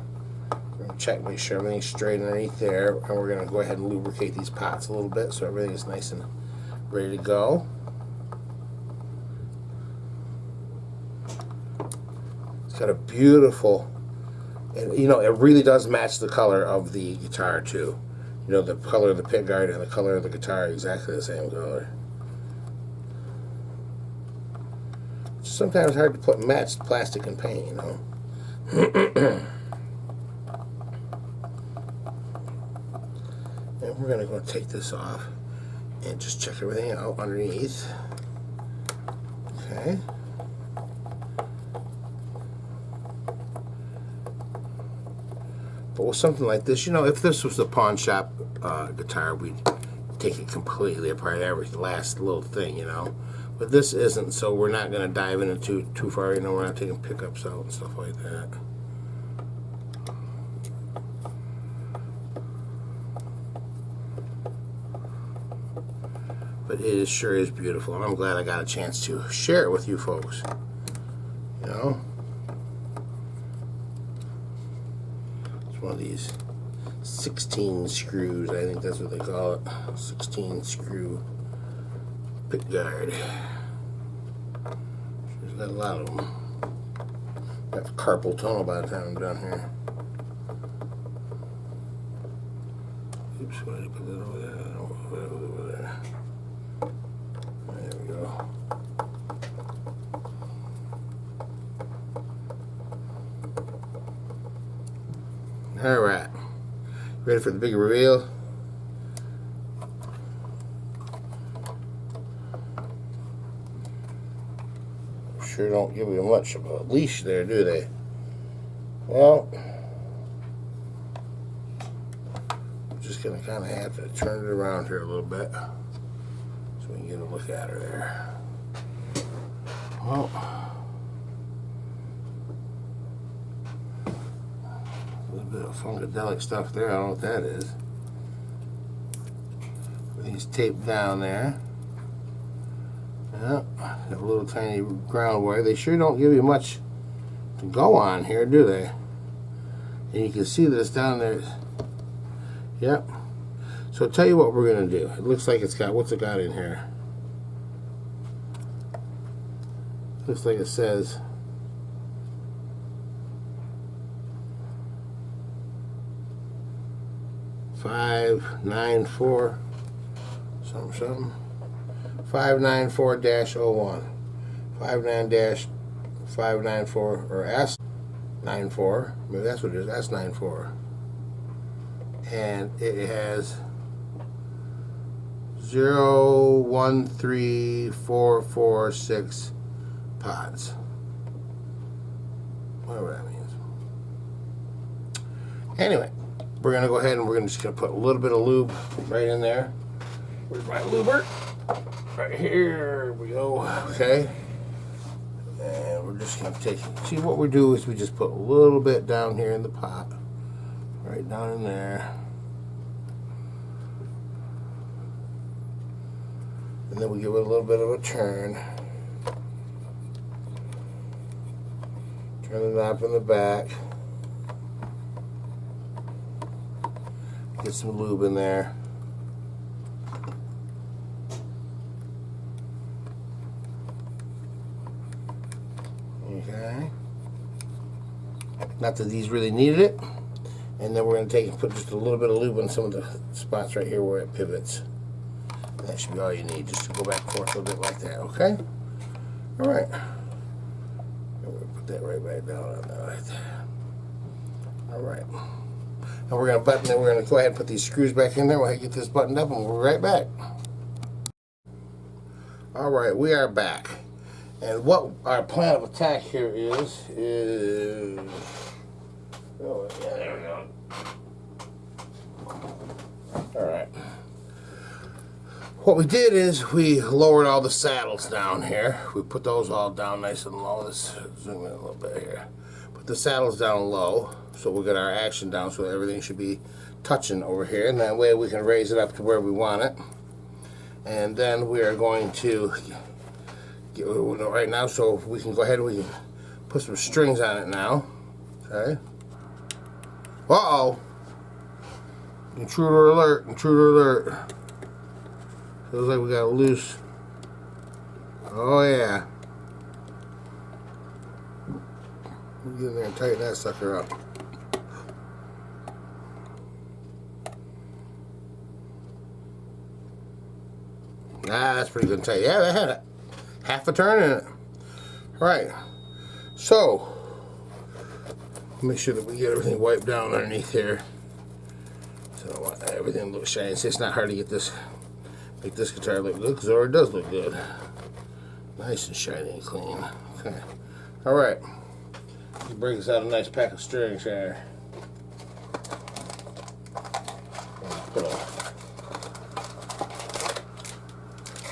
S1: We're going to check, make sure everything's straight underneath there, and we're going to go ahead and lubricate these pots a little bit so everything is nice and ready to go. It's got a beautiful, and you know, it really does match the color of the guitar too. You know, the color of the pick guard and the color of the guitar are exactly the same color. Sometimes hard to match plastic and paint, you know. And we're gonna go take this off and just check everything out underneath. Okay. But with something like this, you know, if this was the pawn shop guitar, we'd take it completely apart, every last little thing, you know. But this isn't, so we're not going to dive into too far, you know. We're not taking pickups out and stuff like that. But it sure is beautiful, and I'm glad I got a chance to share it with you folks. You know, it's one of these 16 screws, I think that's what they call it. 16 screw pick guard. She's got a lot of them. Got carpal tunnel by the time I'm done here. Oops, why did I put that over there? I don't know what that was over there. There we go. Alright. Ready for the big reveal? Sure don't give you much of a leash there, do they? Well, I'm just going to kind of have to turn it around here a little bit so we can get a look at her there. Well, a little bit of funkadelic stuff there. I don't know what that is. Everything's taped down there. Yeah, got a little tiny ground wire. They sure don't give you much to go on here, do they? And you can see this down there. Yep. So I'll tell you what we're going to do. It looks like it's got, what's it got in here? Looks like it says $594 something. 594-01, 59-594 or S94. Maybe that's what it is. S94, and it has 013446 pods. Whatever that means. Anyway, we're gonna go ahead and we're just gonna put a little bit of lube right in there. Where's my luber? Right here we go. Okay, and we're just gonna take. See, what we do is we just put a little bit down here in the pot, right down in there, and then we give it a little bit of a turn. Turn the knob in the back. Get some lube in there. Okay. Not that these really needed it. And then we're going to take and put just a little bit of lube on some of the spots right here where it pivots. And that should be all you need, just to go back and forth a little bit like that, okay? Alright. We're going to put that right back down on that right there. Alright. Now we're going to we're going to go ahead and put these screws back in there while I get this buttoned up, and we'll be right back. Alright, we are back. And what our plan of attack here is oh yeah, there we go. Alright. What we did is we lowered all the saddles down here. We put those all down nice and low. Let's zoom in a little bit here. Put the saddles down low so we'll get our action down so everything should be touching over here, and that way we can raise it up to where we want it. And then we are going to right now, so we can go ahead and we can put some strings on it now. Okay. Uh-oh. Intruder alert, intruder alert. Feels like we got a loose. Oh yeah. Get in there and tighten that sucker up. Nah, that's pretty good and tight. Yeah, that had half a turn in it. Alright. So, make sure that we get everything wiped down underneath here. So everything looks shiny. See, it's not hard to get this, make this guitar look good, because it already does look good. Nice and shiny and clean. Okay. Alright. Let's break us out a nice pack of strings here.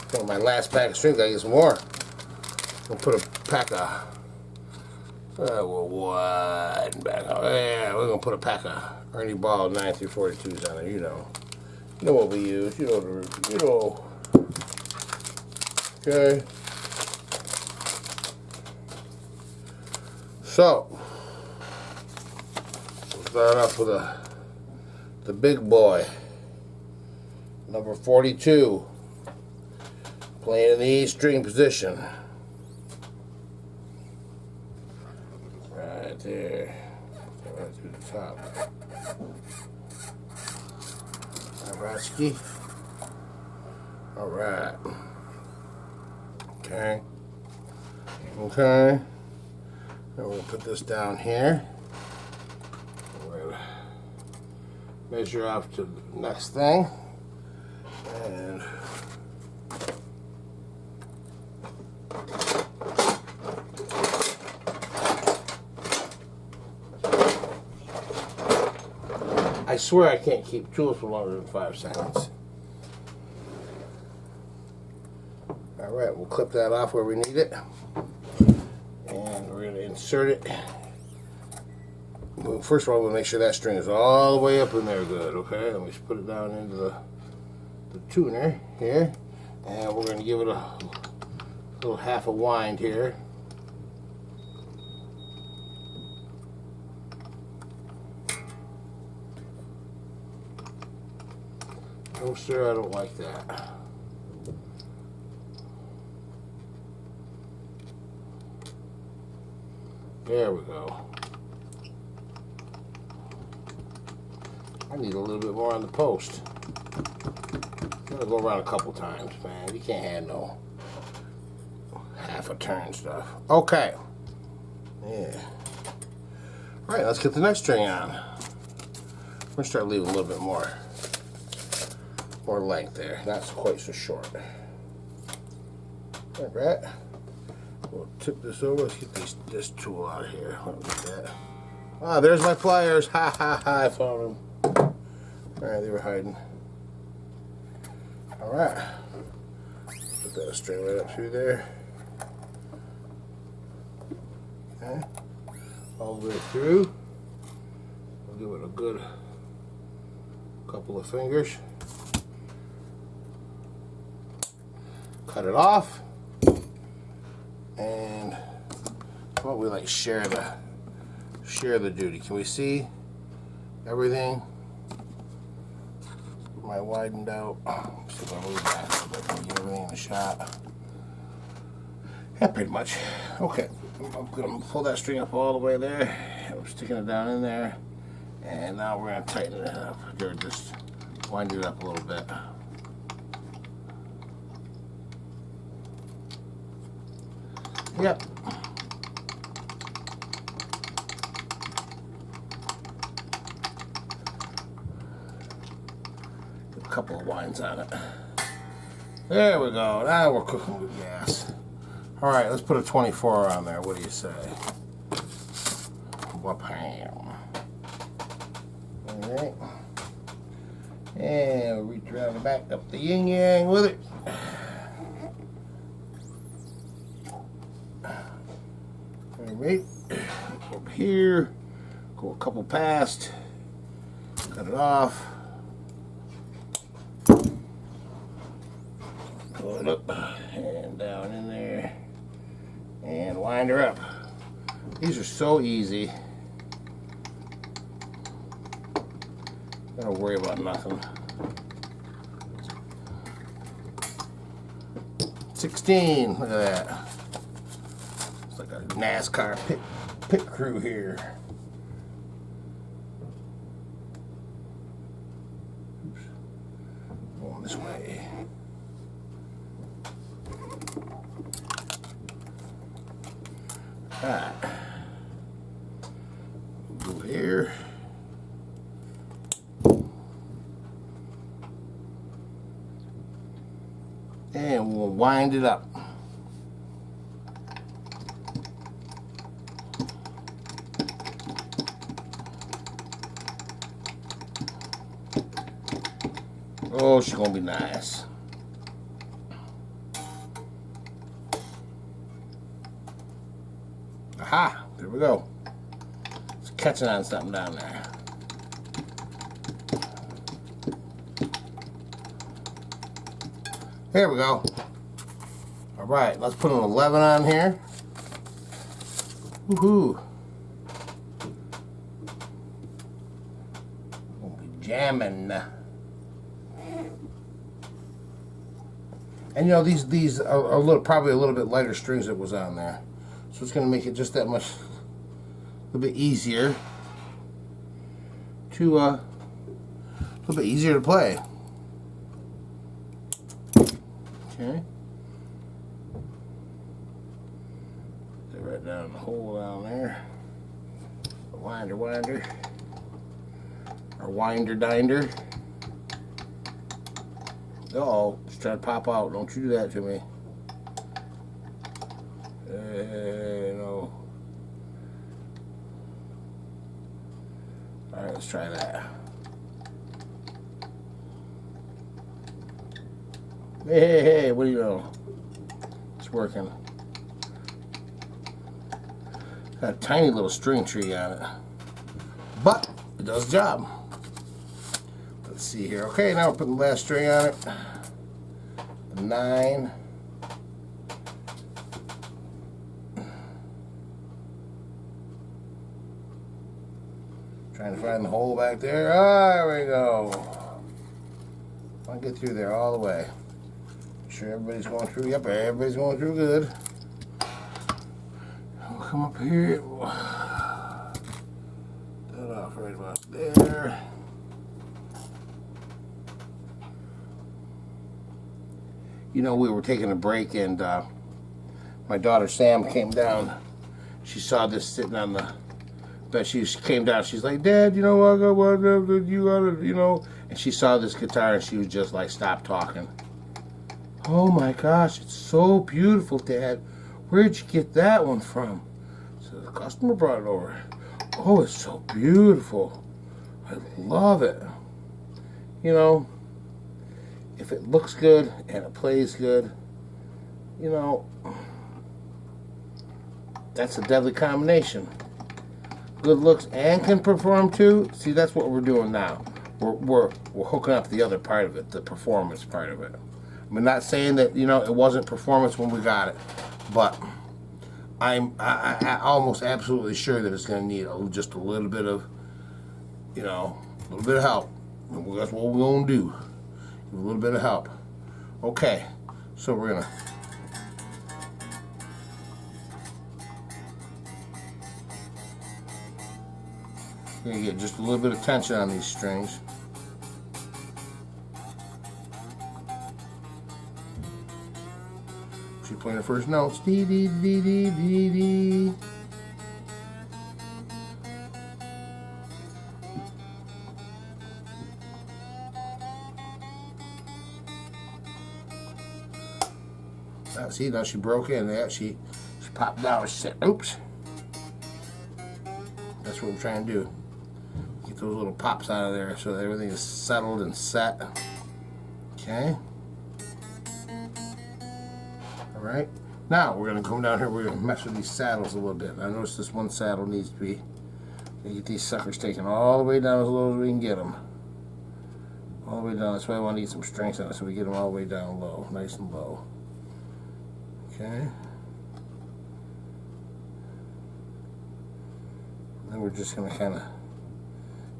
S1: Put my last pack of strings. I get some more. We'll put a pack of one back. Yeah, we're gonna put a pack of Ernie Ball 9-42s on there. You know what we use. You know. Okay. So we'll start off with a the big boy, number 42, playing in the E string position. Right there, right through the top. Ratsky. All right. Okay. Okay. And we'll put this down here. We're gonna measure off to the next thing. And I swear I can't keep tools for longer than 5 seconds. Alright, we'll clip that off where we need it. And we're going to insert it. Well, first of all, we'll make sure that string is all the way up in there good, okay? Then we just put it down into the tuner here. And we're going to give it a little half a wind here. No sir, I don't like that. There we go. I need a little bit more on the post. I'm gonna go around a couple times, man. You can't have no half a turn stuff. Okay. Yeah. All right, let's get the next string on. We're gonna start leaving a little bit more length there, not quite so short. All right, we'll tip this over. Let's get this tool out of here. Let me get that. Ah, there's my pliers. Ha ha ha! I found them. All right, they were hiding. All right, put that string right up through there. Okay, all the way through. We'll give it a good couple of fingers. Cut it off, and well, we like share the duty. Can we see everything? Am I widened out? See if I move back a little bit. Can we get everything in the shot? Yeah, pretty much. Okay, I'm gonna pull that string up all the way there. I'm sticking it down in there, and now we're gonna tighten it up. Or just wind it up a little bit. Yep. A couple of winds on it. There we go. Now we're cooking with gas. All right, let's put a 24 on there. What do you say? Wham. All right. And we'll reach around the back up the yin yang with it. Alright, up here, go a couple past, cut it off, pull it up and down in there, and wind her up. These are so easy. Don't worry about nothing. 16, look at that. It's like a NASCAR pit crew here. Oops. Going this way. Alright. Go here. And we'll wind it up. Oh, she's gonna be nice. Aha! There we go. It's catching on something down there. There we go. All right, let's put an 11 on here. Woohoo! Won't be jamming. And you know, these are probably a little bit lighter strings that was on there, so it's going to make it just that much a little bit easier to a little bit easier to play. Okay. Put that right down in the hole down there. A winder, or winder dinder. Uh-oh, it's trying to pop out. Don't you do that to me. No. Alright, let's try that. Hey, what do you know? It's working. Got a tiny little string tree on it. But it does the job. Let's see here. Okay, now we're putting the last string on it. The 9. Trying to find the hole back there. Oh, there we go. I'll get through there all the way. Make sure everybody's going through. Yep, everybody's going through good. We'll come up here. That off right about there. You know, we were taking a break, and my daughter Sam came down. She saw this sitting on the bed. She came down. She's like, "Dad, you know what? You gotta, you know." And she saw this guitar, and she was just like, "Stop talking." "Oh my gosh, it's so beautiful, Dad. Where'd you get that one from?" So the customer brought it over. "Oh, it's so beautiful. I love it." You know, if it looks good and it plays good, you know, that's a deadly combination. Good looks and can perform too. See, that's what we're doing now. We're hooking up the other part of it, the performance part of it. I'm not saying that, you know, it wasn't performance when we got it, but I'm almost absolutely sure that it's going to need just a little bit of, you know, a little bit of help. And that's what we're going to do. A little bit of help. Okay, so we're going to get just a little bit of tension on these strings. She's playing the first notes. Dee dee dee dee dee dee. See, now she broke in there. She popped down. She said, "Oops." That's what we're trying to do. Get those little pops out of there so that everything is settled and set. Okay. All right. Now we're going to come down here. We're going to mess with these saddles a little bit. I noticed this one saddle needs to be. Get these suckers taken all the way down as low as we can get them. All the way down. That's why I want to get some strength on it, so we get them all the way down low, nice and low. Okay. Then we're just going to kind of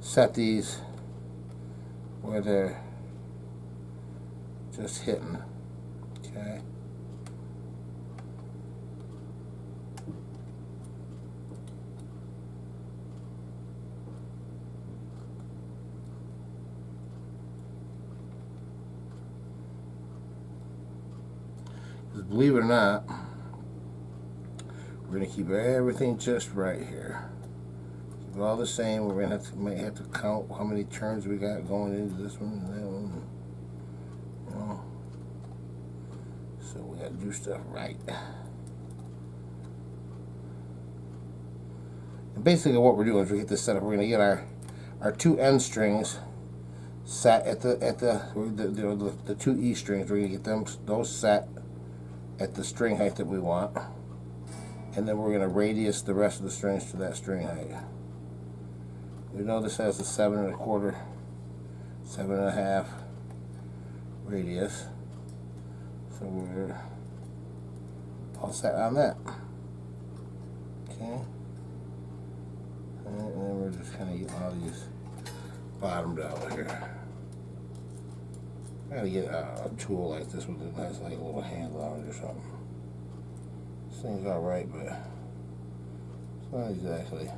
S1: set these where they're just hitting. Okay. Believe it or not, we're going to keep everything just right here. Keep it all the same. We're going to might have to count how many turns we got going into this one and that one. You know, so we got to do stuff right. And basically, what we're doing is we get this set up. We're going to get our two end strings set at the two E strings. We're going to get those set at the string height that we want, and then we're going to radius the rest of the strings to that string height. We know this has a 7 1/4, 7 1/2 radius, so we're all set on that. Okay, and then we're just kind of getting all these bottomed out here. I gotta get a tool like this with a nice like little handle on it or something. This thing's alright, but it's not exactly,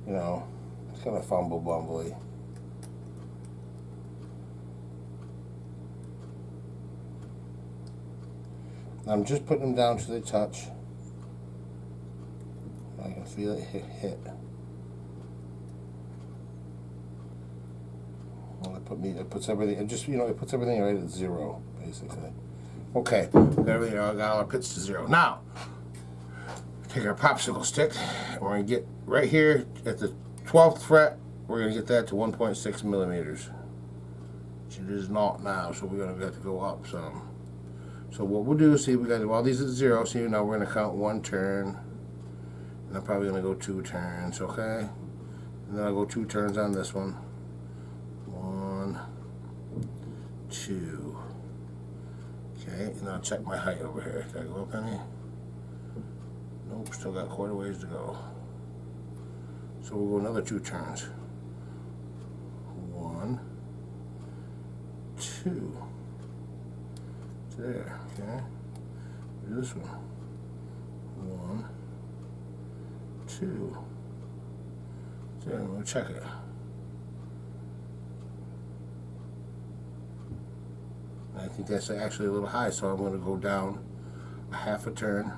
S1: you know, it's kind of fumble-bumbly. I'm just putting them down till they touch. I can feel it hit. Well, it puts everything. It just, you know, it puts everything right at 0, basically. Okay, got everything. I got all our pits to 0. Now, take our popsicle stick, and we're gonna get right here at the 12th fret. We're gonna get that to 1.6 millimeters. Which it is not now, so we're gonna have to go up some. So what we'll do is see, we got all these at 0. So now we're gonna count 1 turn, and I'm probably gonna go 2 turns. Okay, and then I'll go 2 turns on this one. 1, 2. Okay, and I'll check my height over here. Did I go up any? Nope, still got quite a ways to go. So we'll go another 2 turns. 1, 2. There, okay. Do this one. 1, 2. There, I'm gonna check it. I think that's actually a little high, so I'm going to go down a half a turn.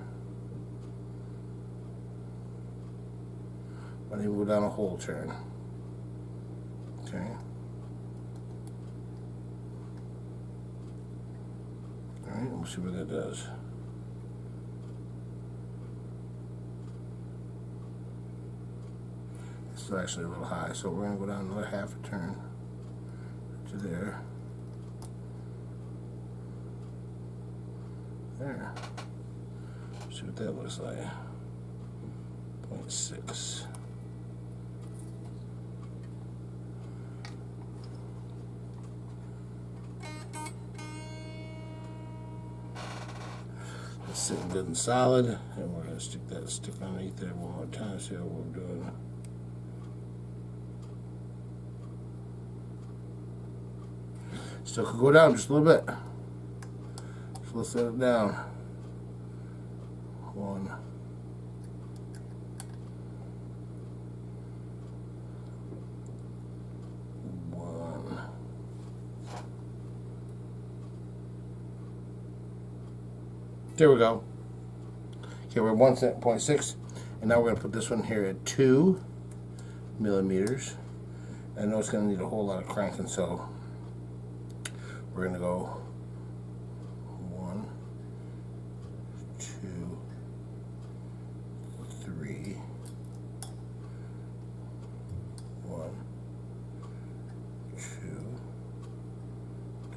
S1: I need to go down a whole turn. Okay. Alright, we'll see what that does. It's still actually a little high, so we're going to go down another half a turn to there. There. See what that looks like. 0.6. It's sitting good and solid, and we're going to stick that stick underneath there one more time, see how we're doing. Still could go down just a little bit. So let's set it down. 1. 1. There we go. Okay, we're at 1.6, and now we're going to put this one here at 2 millimeters. I know it's going to need a whole lot of cranking, so we're going to go 1, 2, 3, 1, 2,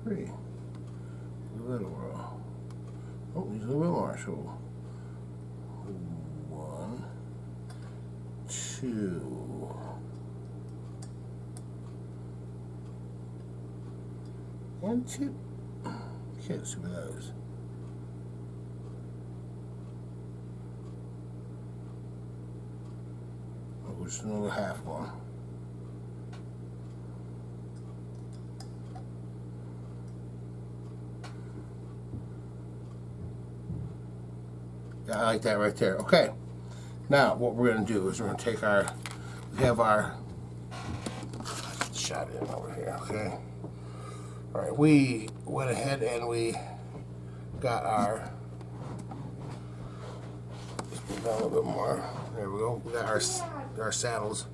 S1: 3. A little whirl. Oh, needs a little bit more. So 1, 2. 1, 2. Okay, let's see what that is. Oh, just another half one. Yeah, I like that right there. Okay. Now, what we're going to do is we're going to take our, we have our shot in over here, okay? All right, we went ahead and we got our, let's put down a little bit more. There we go. We got our saddles.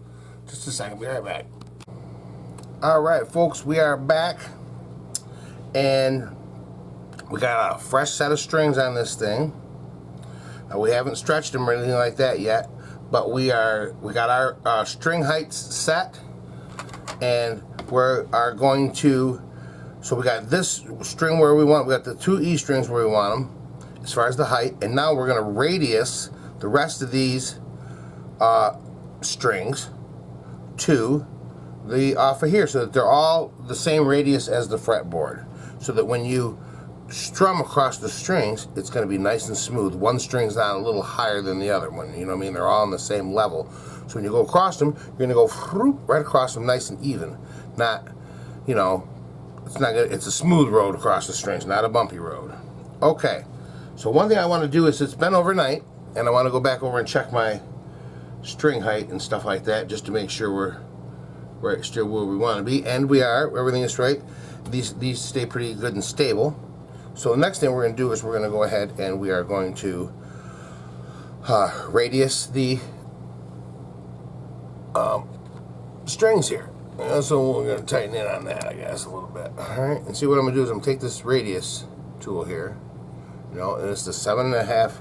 S1: Just a second, be right back. All right, folks, we are back, and we got a fresh set of strings on this thing. Now, we haven't stretched them or anything like that yet, but we got our string heights set, and we are going to. So we got this string where we want, we got the 2 E strings where we want them, as far as the height, and now we're going to radius the rest of these strings to the off of here, so that they're all the same radius as the fretboard, so that when you strum across the strings, it's going to be nice and smooth. One string's not a little higher than the other one, you know what I mean? They're all on the same level. So when you go across them, you're going to go right across them nice and even. Not, you know, it's a smooth road across the strings, not a bumpy road. Okay, so one thing I want to do is, it's been overnight, and I want to go back over and check my string height and stuff like that, just to make sure we're right still where we want to be, and we are. Everything is straight. These stay pretty good and stable. So the next thing we're going to do is we're going to go ahead and we are going to radius the strings here. So we're going to tighten in on that, I guess, a little bit. Alright, and see what I'm going to do is I'm going to take this radius tool here, you know, and it's the 7.5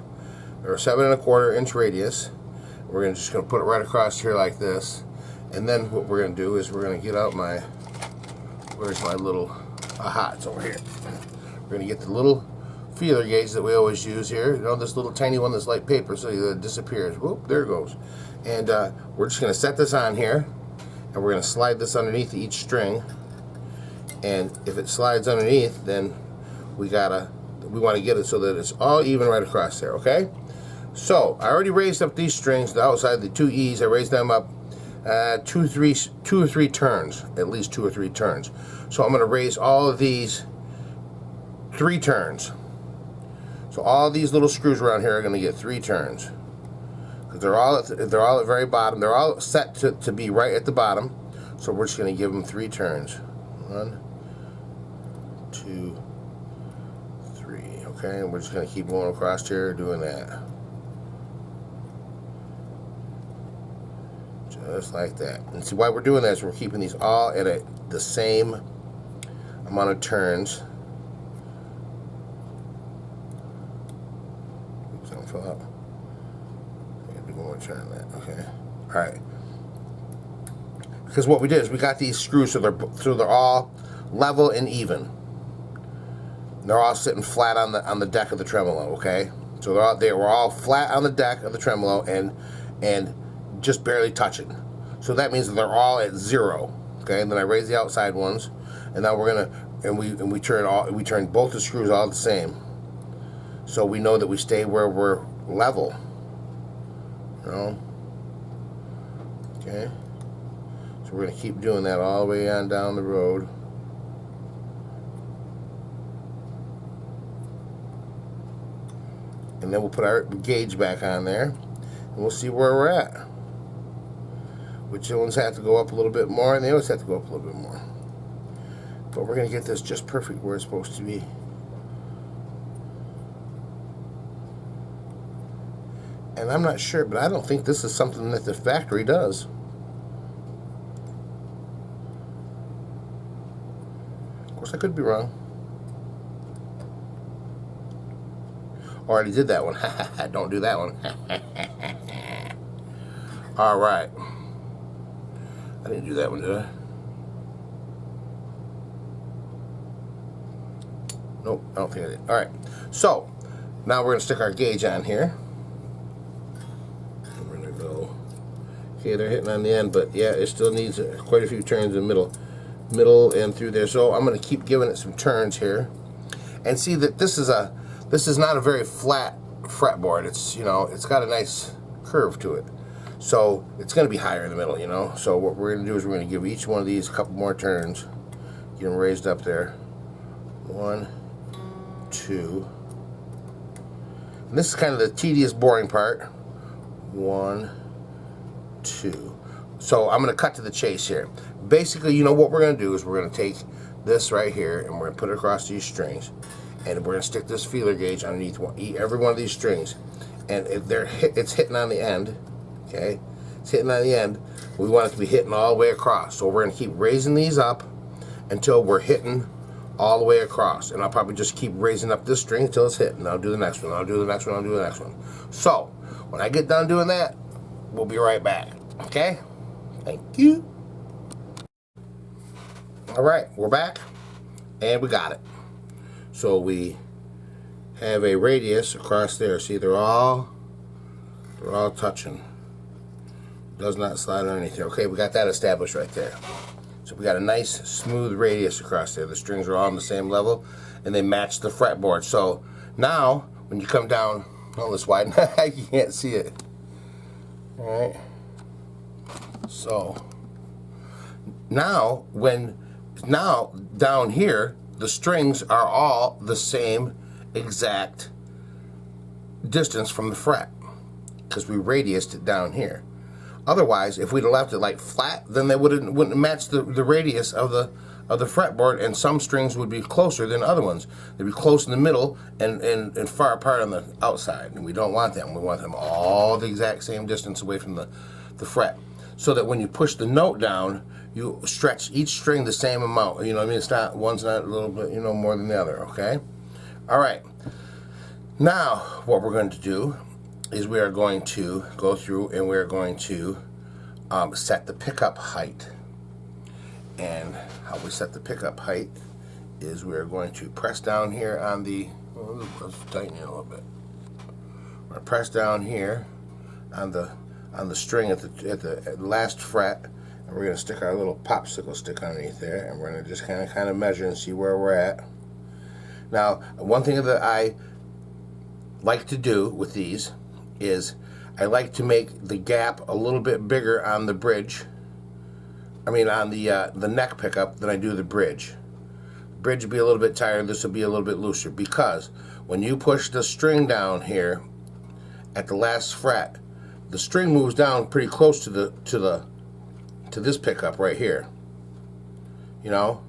S1: or 7.25 inch radius. We're just going to put it right across here like this. And then what we're going to do is we're going to get out my, where's my little, it's over here. We're going to get the little feeler gauge that we always use here. You know, this little tiny one that's like paper, so it disappears. Whoop, there it goes. And we're just going to set this on here, and we're going to slide this underneath each string. And if it slides underneath, then we want to get it so that it's all even right across there, okay? So I already raised up these strings, the outside, the two E's. I raised them up 2 or 3 turns, at least 2 or 3 turns. So I'm going to raise all of these 3 turns. So all these little screws around here are going to get 3 turns. Because they're all at the very bottom. They're all set to be right at the bottom. So we're just going to give them 3 turns. 1, 2, 3. Okay, and we're just going to keep going across here doing that. Just like that. And see why we're doing that is we're keeping these all at the same amount of turns. Oops, don't fill up. I gotta do one more turn on that. Okay. Alright. Because what we did is we got these screws so they're all level and even. They're all sitting flat on the deck of the tremolo, okay? So they were all flat on the deck of the tremolo and just barely touching. So that means that they're all at 0. Okay, and then I raise the outside ones, and now we're gonna we turn both the screws all the same. So we know that we stay where we're level. You know? Okay. So we're gonna keep doing that all the way on down the road. And then we'll put our gauge back on there, and we'll see where we're at. Which ones have to go up a little bit more, and the others have to go up a little bit more. But we're going to get this just perfect where it's supposed to be. And I'm not sure, but I don't think this is something that the factory does. Of course, I could be wrong. Already did that one. Don't do that one. All right. I didn't do that one, did I? Nope, I don't think I did. Alright, so now we're going to stick our gauge on here. We're going to go. Okay, they're hitting on the end, but yeah, it still needs quite a few turns in the middle and through there. So I'm going to keep giving it some turns here. And see that this is not a very flat fretboard. It's, you know, it's got a nice curve to it. So it's going to be higher in the middle, you know. So what we're going to do is we're going to give each one of these a couple more turns. Get them raised up there. 1, 2. And this is kind of the tedious, boring part. 1, 2. So I'm going to cut to the chase here. Basically, you know what we're going to do is we're going to take this right here and we're going to put it across these strings. And we're going to stick this feeler gauge underneath every one of these strings. And if it's hitting on the end. Okay, it's hitting on the end. We want it to be hitting all the way across. So we're going to keep raising these up until we're hitting all the way across. And I'll probably just keep raising up this string until it's hitting. I'll do the next one. I'll do the next one. I'll do the next one. So when I get done doing that, we'll be right back. Okay? Thank you. All right, we're back, and we got it. So we have a radius across there. See, they're all touching. Does not slide on anything. Okay, we got that established right there. So we got a nice smooth radius across there. The strings are all on the same level, and they match the fretboard. So now when you come down, oh, this wide, you can't see it. All right. So now down here, the strings are all the same exact distance from the fret, because we radiused it down here. Otherwise, if we'd have left it like flat, then they wouldn't match the radius of the fretboard, and some strings would be closer than other ones. They'd be close in the middle and far apart on the outside, and we don't want them. We want them all the exact same distance away from the fret, so that when you push the note down, you stretch each string the same amount. You know what I mean? It's not, one's not a little bit, you know, more than the other, okay? All right. Now, what we're going to do is we are going to go through and we're going to set the pickup height. And how we set the pickup height is we're going to press down here on the, let's tighten it a little bit. We're going to press down here on the string at the last fret, and we're going to stick our little popsicle stick underneath there, and we're going to just kind of measure and see where we're at. Now, one thing that I like to do with these is I like to make the gap a little bit bigger on the bridge. I mean on the neck pickup than I do the bridge. Bridge will be a little bit tighter. This will be a little bit looser, because when you push the string down here at the last fret, the string moves down pretty close to this pickup right here. You know.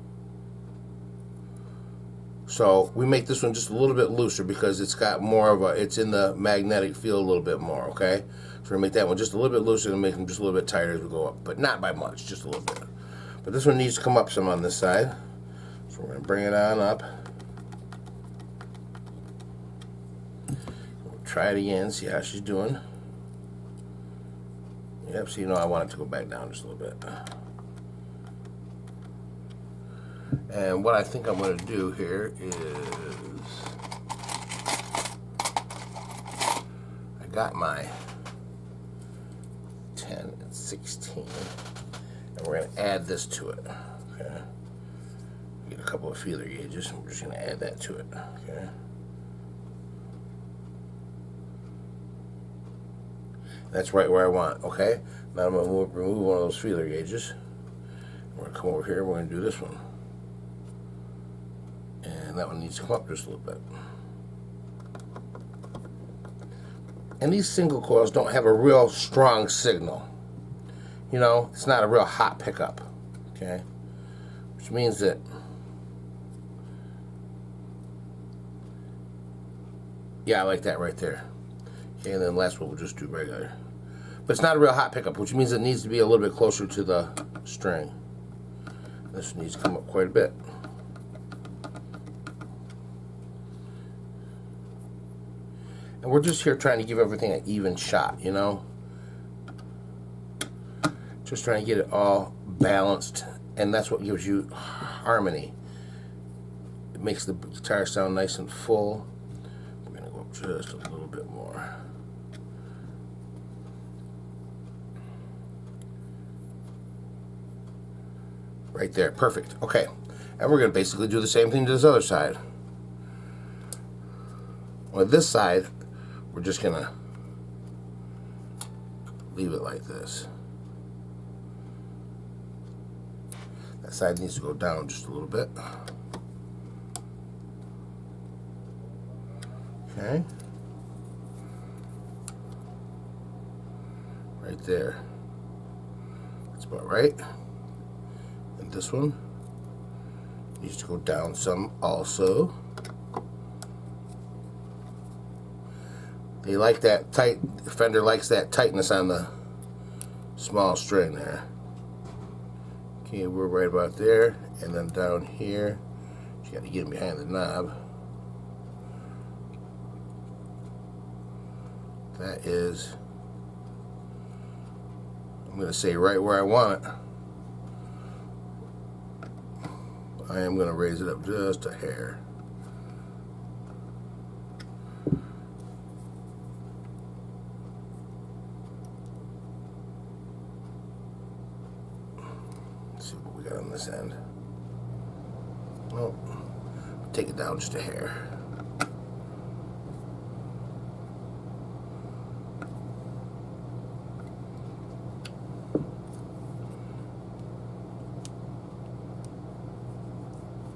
S1: So we make this one just a little bit looser because it's got more of it's in the magnetic field a little bit more, okay? So we're going to make that one just a little bit looser and make them just a little bit tighter as we go up, but not by much, just a little bit. But this one needs to come up some on this side. So we're going to bring it on up. We'll try it again, see how she's doing. Yep, so you know I want it to go back down just a little bit. And what I think I'm going to do here is, I got my 10 and 16, and we're going to add this to it, okay? Get a couple of feeler gauges, and we're just going to add that to it, okay? That's right where I want, okay? Now I'm going to remove one of those feeler gauges. We're going to come over here, we're going to do this one. And that one needs to come up just a little bit. And these single coils don't have a real strong signal. You know, it's not a real hot pickup, okay? Which means that yeah, I like that right there. Okay, and then last one we'll just do regular. But it's not a real hot pickup, which means it needs to be a little bit closer to the string. This needs to come up quite a bit. And we're just here trying to give everything an even shot, you know? Just trying to get it all balanced, and that's what gives you harmony. It makes the guitar sound nice and full. We're going to go up just a little bit more. Right there, perfect. Okay, and we're going to basically do the same thing to this other side. On this side, we're just going to leave it like this. That side needs to go down just a little bit. Okay. Right there. That's about right. And this one needs to go down some also. They like that tight, Fender likes that tightness on the small string there. Okay, we're right about there, and then down here, you got to get behind the knob. That is, I'm going to say right where I want it. I am going to raise it up just a hair. Let's see what we got on this end. Oh, take it down just a hair.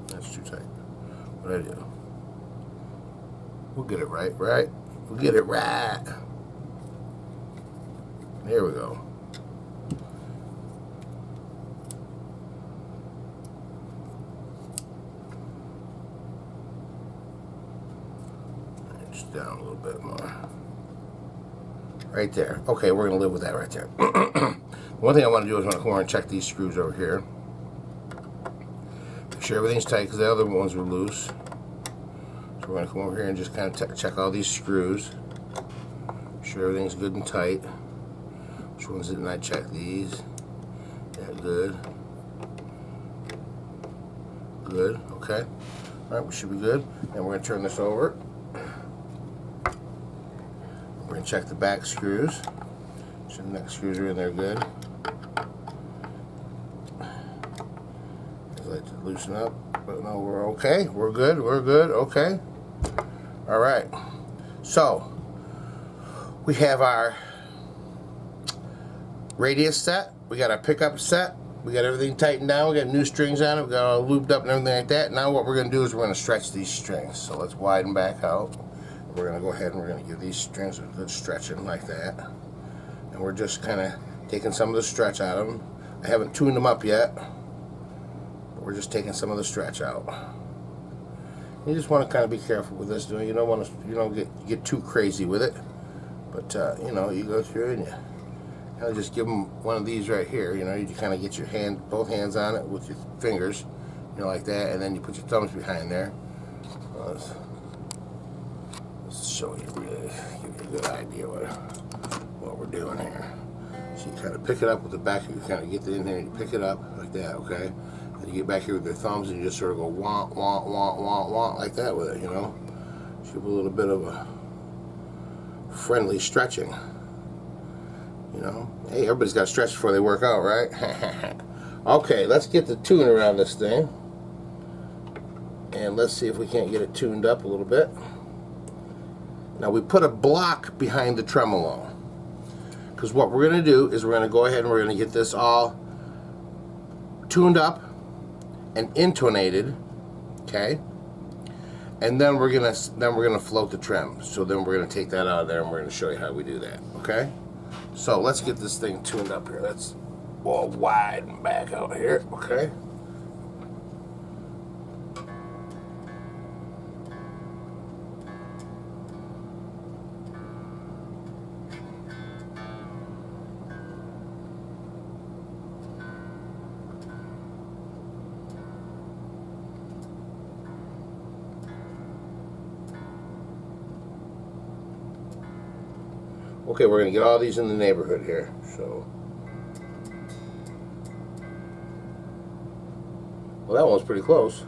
S1: That's too tight. What did I do? We'll get it right? We'll get it right. There we go. Just down a little bit more. Right there. Okay, we're going to live with that right there. One thing I want to do is I want to come over and check these screws over here. Make sure everything's tight because the other ones were loose. So we're going to come over here and just kind of check all these screws. Make sure everything's good and tight. Which ones didn't I check? These. Yeah, good. Good, okay. Alright, we should be good. And we're going to turn this over. We're going to check the back screws. So the neck screws are in there good. I'd like to loosen up, but no, we're okay. We're good, okay. Alright. So, we have our radius set. We got our pickup set. We got everything tightened down. We got new strings on it. We got all lubed up and everything like that. Now what we're going to do is we're going to stretch these strings. So let's widen back out. We're going to go ahead and we're going to give these strings a good stretching like that. And we're just kind of taking some of the stretch out of them. I haven't tuned them up yet, but we're just taking some of the stretch out. You just want to kind of be careful with this. You don't want to get too crazy with it. But you know, you go through and you kind of just give them one of these right here. You know, you kind of get your both hands on it with your fingers, you know, like that, and then you put your thumbs behind there. Let's show you, really give you a good idea what we're doing here. So you kind of pick it up with the back. You kind of get it in there and you pick it up like that, okay? And you get back here with your thumbs and you just sort of go wah wah wah wah wah like that with it, you know. Give a little bit of a friendly stretching. You know, hey, everybody's got to stretch before they work out, right? Okay, let's get the tune around this thing. And let's see if we can't get it tuned up a little bit. Now, we put a block behind the tremolo. Because what we're going to do is we're going to go ahead and we're going to get this all tuned up and intonated, okay? And then we're going to float the trem. So then we're going to take that out of there and we're going to show you how we do that, okay? So let's get this thing tuned up here. Let's all widen back out here, okay? Okay, we're going to get all these in the neighborhood here, so. Well, that one's pretty close.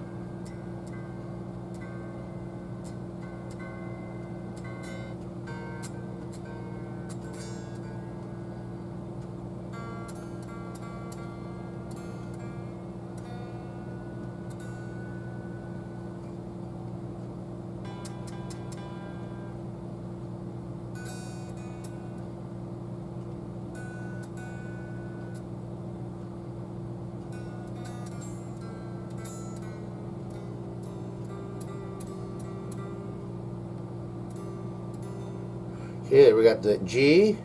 S1: Okay, we got the G,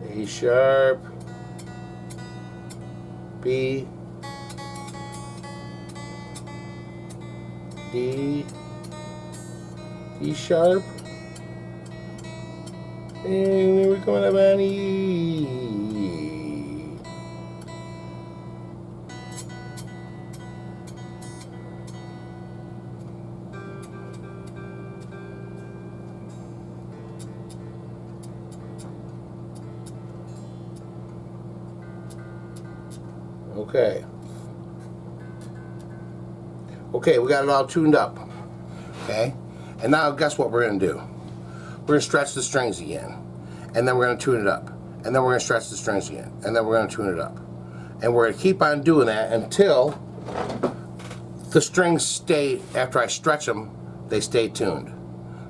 S1: A sharp, B, D, D sharp, and then we're coming up on E. Okay. Okay, we got it all tuned up. Okay? And now guess what we're going to do? We're going to stretch the strings again. And then we're going to tune it up. And then we're going to stretch the strings again. And then we're going to tune it up. And we're going to keep on doing that until the strings stay, after I stretch them, they stay tuned.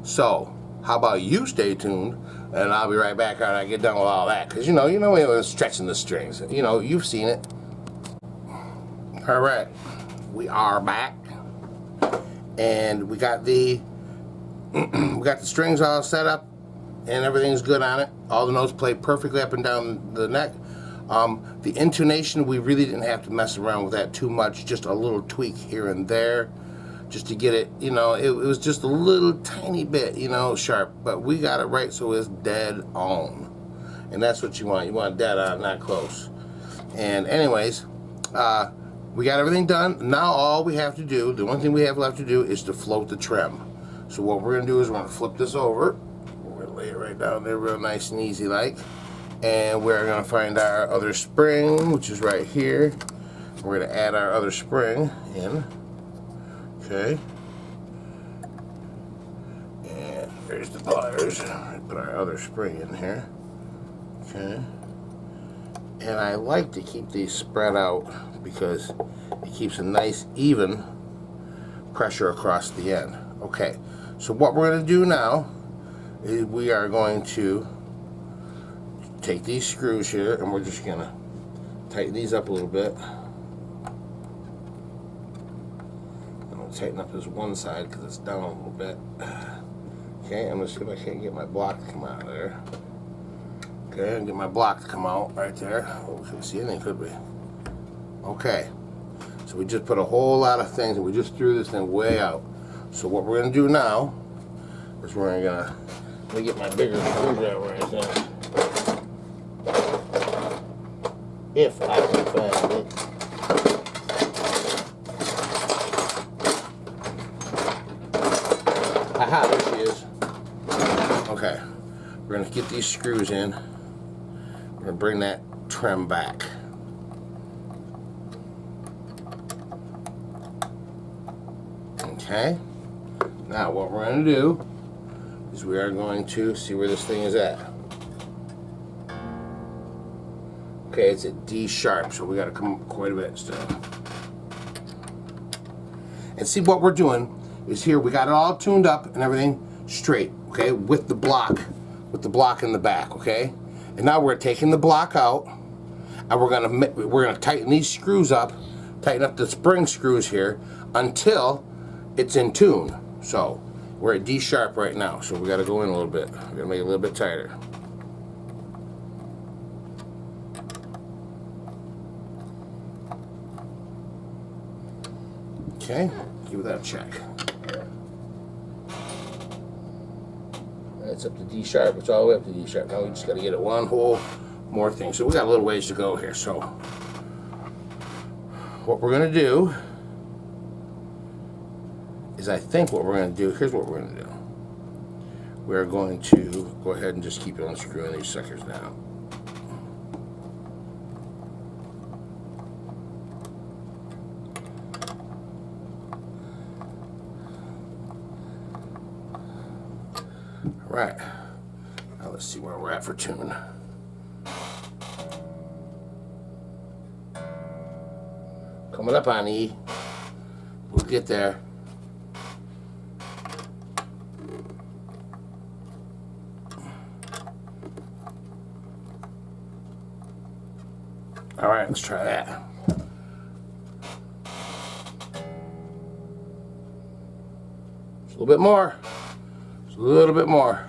S1: So, how about you stay tuned, and I'll be right back after I get done with all that. Because you know we're stretching the strings. You know, you've seen it. All right, we are back, and we got the strings all set up, and everything's good on it. All the notes play perfectly up and down the neck. The intonation, we really didn't have to mess around with that too much. Just a little tweak here and there, just to get it. You know, it was just a little tiny bit, you know, sharp. But we got it right, so it's dead on, and that's what you want. You want dead on, not close. And anyways, we got everything done. Now all we have to do, the one thing we have left to do, is to float the trim. So what we're going to do is we're going to flip this over. We're going to lay it right down there real nice and easy like. And we're going to find our other spring, which is right here. We're going to add our other spring in. Okay. And there's the pliers. Put our other spring in here. Okay. And I like to keep these spread out because it keeps a nice even pressure across the end. Okay, so what we're going to do now is we are going to take these screws here and we're just going to tighten these up a little bit. I'm going to tighten up this one side because it's down a little bit. Okay, I'm going to see if I can't get my block to come out of there. Okay, and get my block to come out right there. Oh, we couldn't see anything, could we? Okay, so we just put a whole lot of things and we just threw this thing way out. So what we're going to do now is we're going to, let me get my bigger screwdriver right there. If I can find it. Aha, there she is. Okay, we're going to get these screws in. We're going to bring that trim back. Okay, now what we're going to do is we are going to see where this thing is at. Okay, it's at D sharp, so we got to come up quite a bit still. And see what we're doing is here we got it all tuned up and everything straight, okay, with the block in the back, okay. And now we're taking the block out, and we're gonna tighten these screws up, tighten up the spring screws here until it's in tune. So we're at D sharp right now, so we got to go in a little bit. We're gonna make it a little bit tighter. Okay, give that a check. It's up to D sharp. It's all the way up to D sharp. Now we just got to get it one whole more thing. So we got a little ways to go here. So what we're going to do is, I think what we're going to do, here's what we're going to do. We're going to go ahead and just keep on screwing these suckers down. Right, now let's see where we're at for tune. Coming up on E, we'll get there. All right, let's try that. Just a little bit more. Just a little bit more.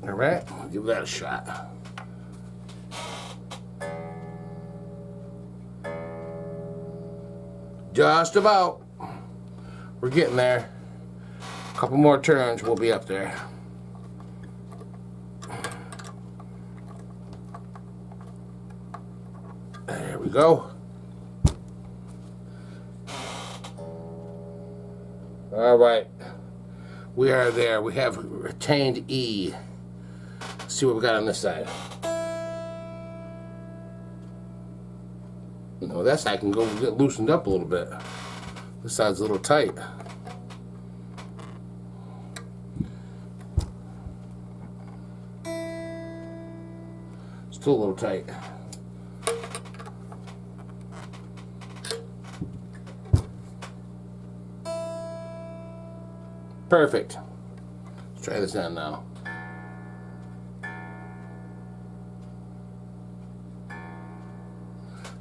S1: All right, we'll give that a shot. Just about. We're getting there. A couple more turns, we'll be up there. There we go. All right. We are there. We have retained E. Let's see what we got on this side. No, that side can go get loosened up a little bit. This side's a little tight. Still a little tight. Perfect. Let's try this on now.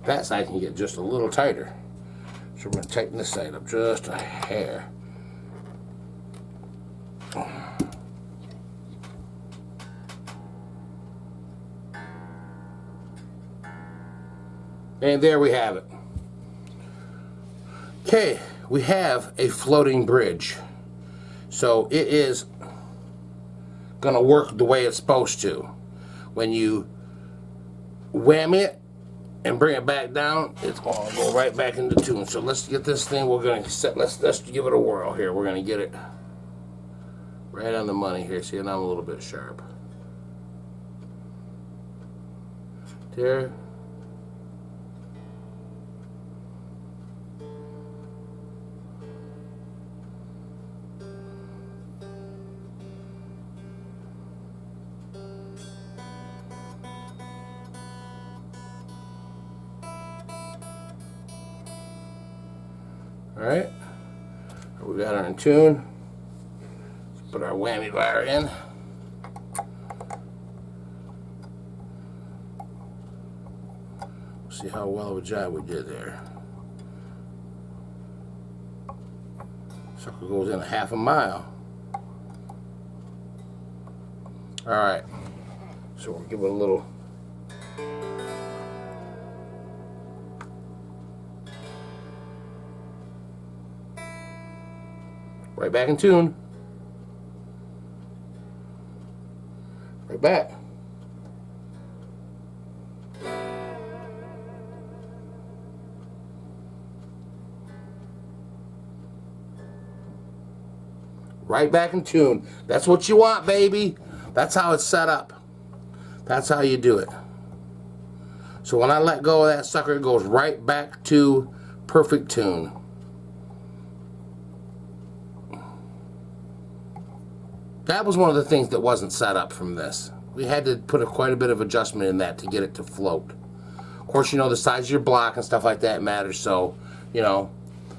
S1: That side can get just a little tighter. So we're going to tighten this side up just a hair. And there we have it. Okay, we have a floating bridge. So it is going to work the way it's supposed to. When you wham it and bring it back down, it's going to go right back into tune. So let's get this thing, we're going to set, let's give it a whirl here. We're going to get it right on the money here. See, and I'm a little bit sharp. There. Alright, we got her in tune. Let's put our whammy bar in. See how well of a job we did there. Sucker goes in a half a mile. Alright, so we'll give it a little. Right back in tune. Right back. Right back in tune. That's what you want, baby. That's how it's set up. That's how you do it. So when I let go of that sucker, it goes right back to perfect tune. That was one of the things that wasn't set up from this. We had to put quite a bit of adjustment in that to get it to float. Of course, you know, the size of your block and stuff like that matters. So, you know,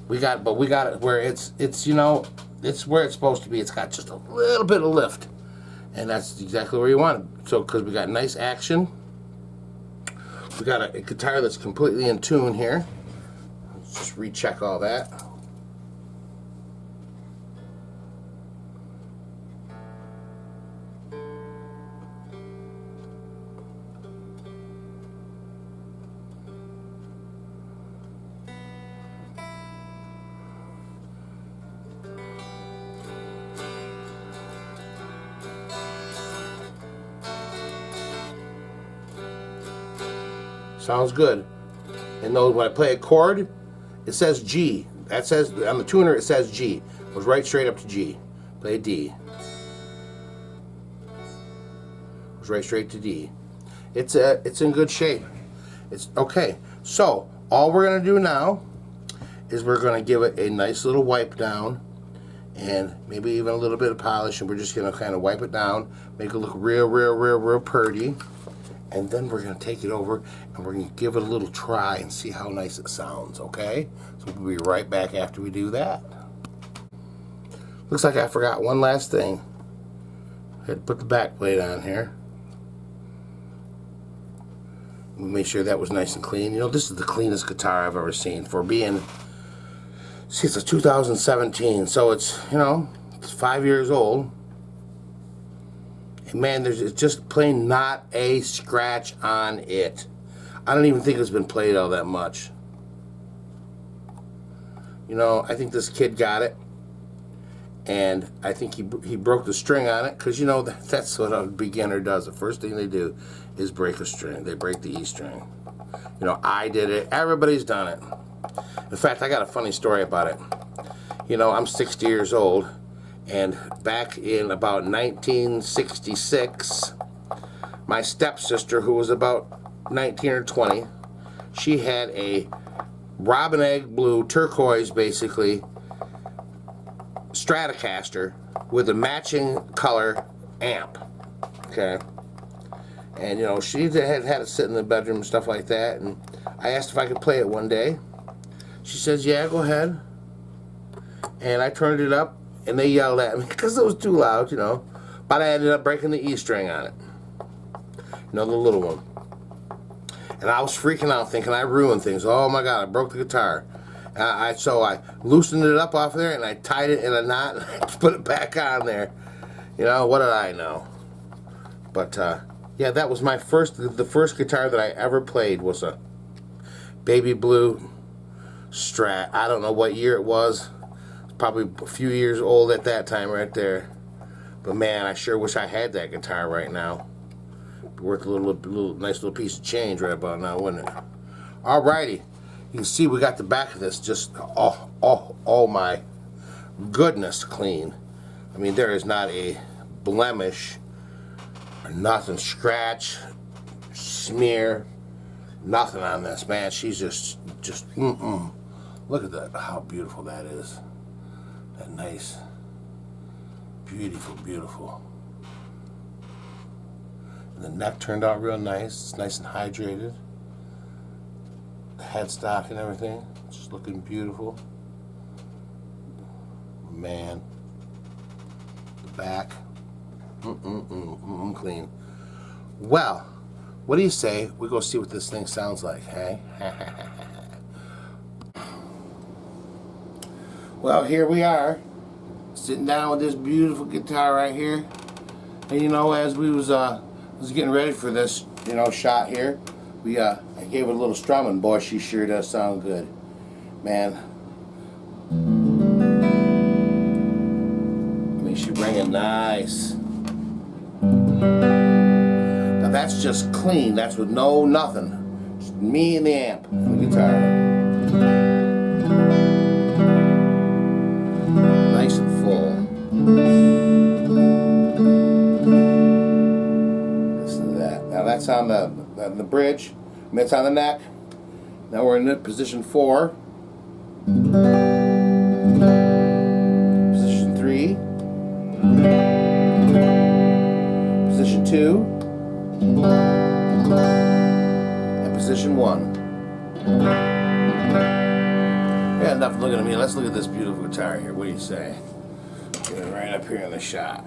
S1: we got it where it's you know, it's where it's supposed to be. It's got just a little bit of lift, and that's exactly where you want it. So, because we got nice action, we got a guitar that's completely in tune here. Let's just recheck all that. Sounds good. And those, when I play a chord, it says G. That says, on the tuner it says G. Goes right straight up to G. Play a D. Goes right straight to D. It's in good shape. It's okay. So all we're gonna do now is we're gonna give it a nice little wipe down, and maybe even a little bit of polish, and we're just gonna kind of wipe it down, make it look real pretty. And then we're going to take it over and we're going to give it a little try and see how nice it sounds, okay? So we'll be right back after we do that. Looks like I forgot one last thing. I had to put the back plate on here. We made sure that was nice and clean. You know, this is the cleanest guitar I've ever seen for being, see, it's a 2017, so it's, you know, it's 5 years old. Man, there's just plain not a scratch on it. I don't even think it's been played all that much. You know, I think this kid got it, and I think he broke the string on it, because you know that's what a beginner does. The first thing they do is break a string. They break the E string. You know, I did it. Everybody's done it. In fact, I got a funny story about it. You know, I'm 60 years old. And back in about 1966, my stepsister, who was about 19 or 20, she had a robin egg blue, turquoise basically, Stratocaster with a matching color amp, okay? And, you know, she had it sit in the bedroom and stuff like that. And I asked if I could play it one day. She says, yeah, go ahead. And I turned it up, and they yelled at me because it was too loud, you know. But I ended up breaking the E string on it. You know, the little one. And I was freaking out thinking I ruined things. Oh, my God, I broke the guitar. So I loosened it up off there, and I tied it in a knot, and I put it back on there. You know, what did I know? But, yeah, that was the first guitar that I ever played was a baby blue Strat. I don't know what year it was. It's probably a few years old at that time right there. But man, I sure wish I had that guitar right now. It'd be worth a nice little piece of change right about now, wouldn't it? Alrighty. You can see we got the back of this just, oh my goodness, clean. I mean, there is not a blemish. Nothing, scratch, smear, nothing on this, man. She's just look at that, how beautiful that is. That nice, beautiful. And the neck turned out real nice. It's nice and hydrated. The headstock and everything, just looking beautiful. Man, the back. Clean. Well, what do you say we go see what this thing sounds like, hey? Well, here we are, sitting down with this beautiful guitar right here. And you know, as we was getting ready for this, you know, shot here, I gave it a little strumming. Boy, she sure does sound good, man. I mean, she bring it nice. Now that's just clean. That's with nothing. Just me and the amp and the guitar. Nice and full. Listen to that. Now that's on the bridge. I mean, it's on the neck. Now we're in position 4. Position 3. Position 2 and position 1. Yeah, enough looking at me. Let's look at this beautiful guitar here. What do you say? Get it right up here in the shot.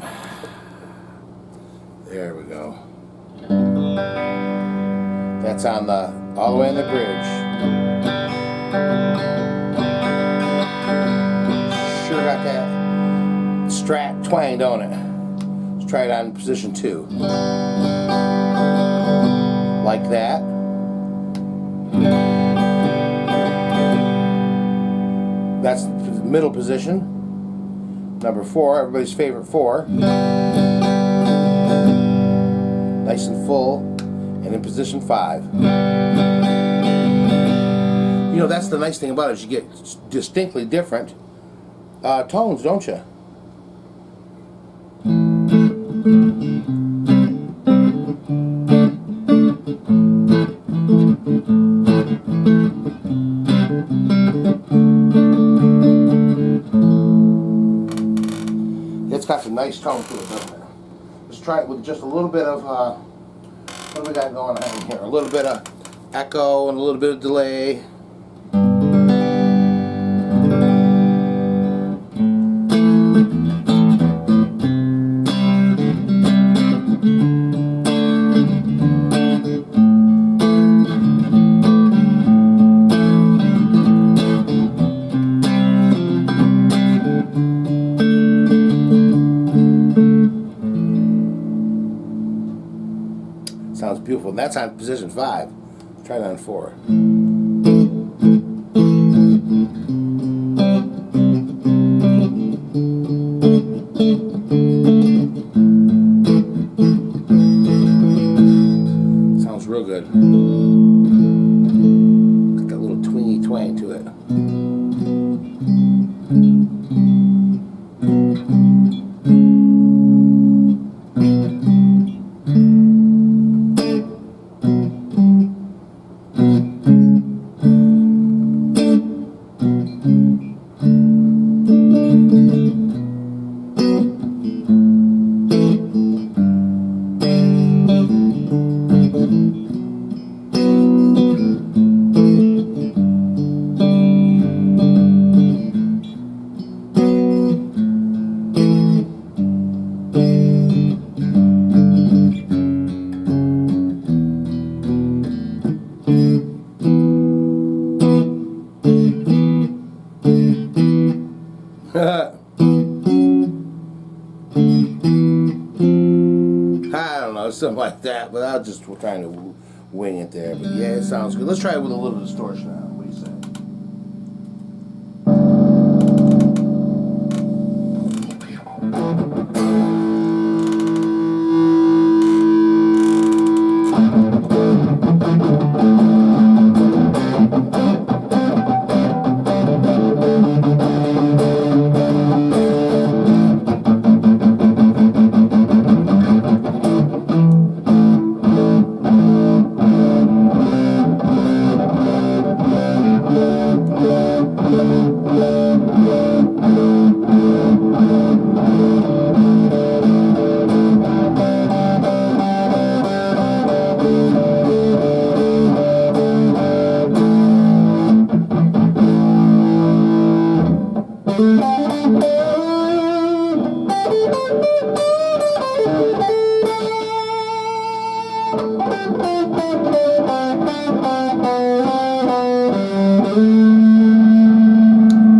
S1: There we go. That's on all the way on the bridge. Sure got that Strat twang, don't it? Try it on position 2. Like that. That's the middle position. Number 4, everybody's favorite 4. Nice and full. And in position 5. You know, that's the nice thing about it, is you get distinctly different tones, don't you? It's got some nice tone to it, doesn't it? Let's try it with just a little bit of, what do we got going on here? A little bit of echo and a little bit of delay. Sounds beautiful. And that's on position 5. Let's try it on 4. Sounds real good. Got that little twingy twang to it. I was just trying to wing it there, but yeah, it sounds good. Let's try it with a little distortion on it. What do you say?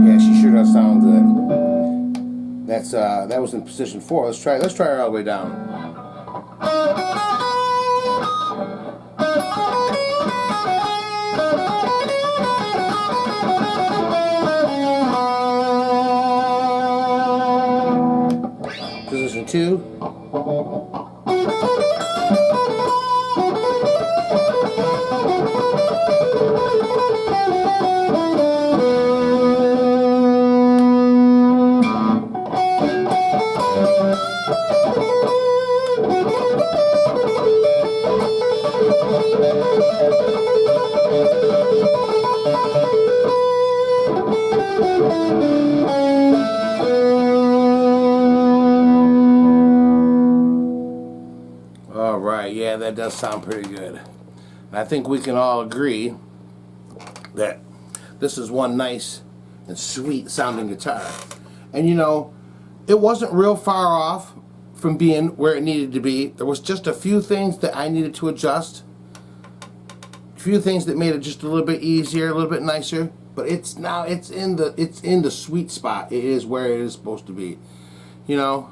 S1: Yeah, she sure does sound good. That was in position 4. Let's try her all the way down. Position 2. Alright, yeah, that does sound pretty good. And I think we can all agree that this is one nice and sweet sounding guitar. And you know, it wasn't real far off from being where it needed to be. There was just a few things that I needed to adjust. A few things that made it just a little bit easier, a little bit nicer. But it's in the sweet spot. It is where it is supposed to be. You know?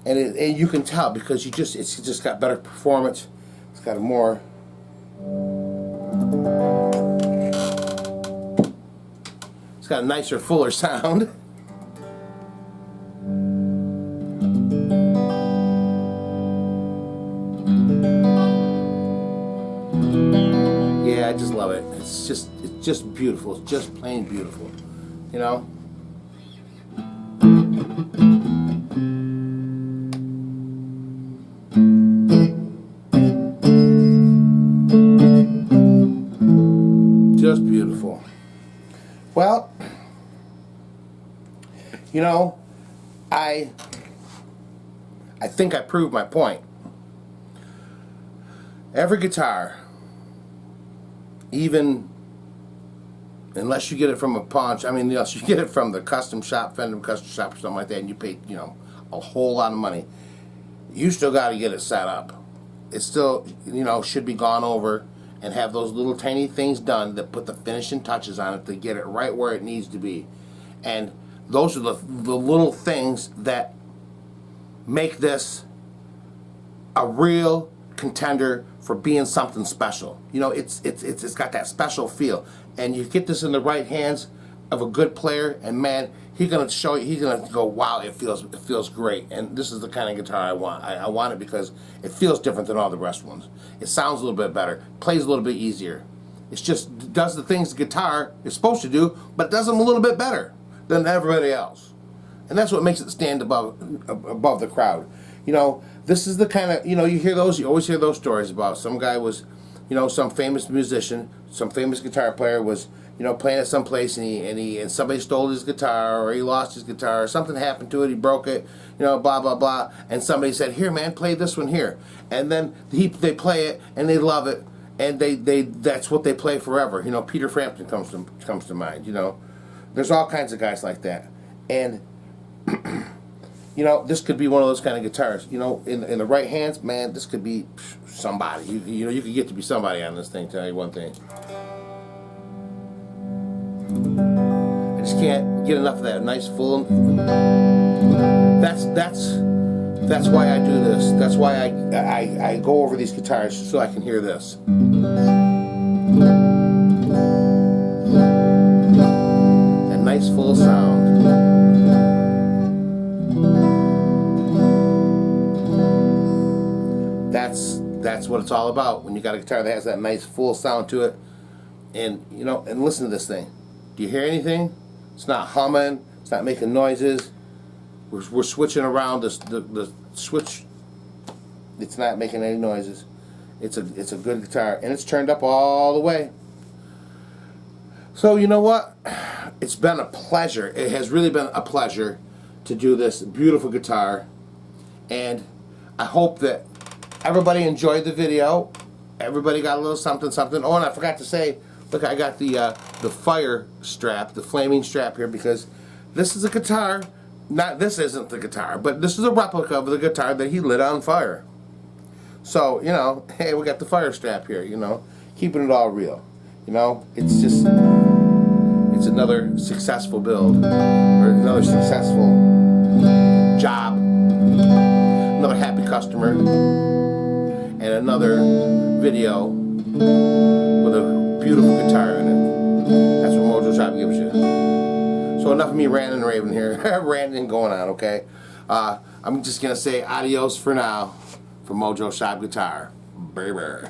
S1: And you can tell because it's just got better performance. It's got a more it's got a nicer, fuller sound. Yeah, I just love it. It's just beautiful. It's just plain beautiful. You know? Just beautiful. Well, you know, I think I proved my point. Every guitar, even unless you get it from a pawn, I mean, unless you get it from the custom shop, Fender custom shop or something like that, and you pay, you know, a whole lot of money, you still got to get it set up. It still, you know, should be gone over and have those little tiny things done that put the finishing touches on it to get it right where it needs to be. And those are the little things that make this a real contender for being something special. You know, it's got that special feel. And you get this in the right hands of a good player, and man, he's gonna show you. He's gonna go, wow, it feels great. And this is the kind of guitar I want. I want it because it feels different than all the rest ones. It sounds a little bit better, plays a little bit easier. It's just does the things the guitar is supposed to do, but does them a little bit better than everybody else. And that's what makes it stand above the crowd. You know, this is the kind of, you know, you always hear those stories about some guy was, you know, some famous musician, some famous guitar player was, you know, playing at some place and somebody stole his guitar, or he lost his guitar, or something happened to it, he broke it, you know, blah blah blah, and somebody said, here man, play this one here, and then they play it and they love it, and that's what they play forever. You know, Peter Frampton comes to mind. You know, there's all kinds of guys like that, and you know, this could be one of those kind of guitars. You know, in the right hands, man, this could be somebody. You know, you could get to be somebody on this thing. Tell you one thing. I just can't get enough of that nice full. That's That's why I do this. That's why I go over these guitars so I can hear this. That nice full sound. That's what it's all about when you got a guitar that has that nice full sound to it. And you know, and listen to this thing. Do you hear anything? It's not humming. It's not making noises. We're switching around the switch. It's not making any noises. It's a good guitar, and it's turned up all the way. So you know what? It's been a pleasure. It has really been a pleasure to do this beautiful guitar, and I hope that everybody enjoyed the video. Everybody got a little something, something. Oh, and I forgot to say, look, I got the fire strap, the flaming strap here, because this is a guitar. Not this isn't the guitar, but this is a replica of the guitar that he lit on fire. So, you know, hey, we got the fire strap here, you know, keeping it all real. You know, it's just, it's another successful build, or another successful job, another happy customer, and another video with a beautiful guitar in it. That's what Mojo Shop gives you. So enough of me ranting and raving here, ranting and going on, okay? I'm just going to say adios for now for Mojo Shop Guitar. Baby.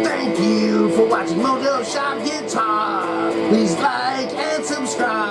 S1: Thank you for watching Mojo Shop Guitar. Please like and subscribe.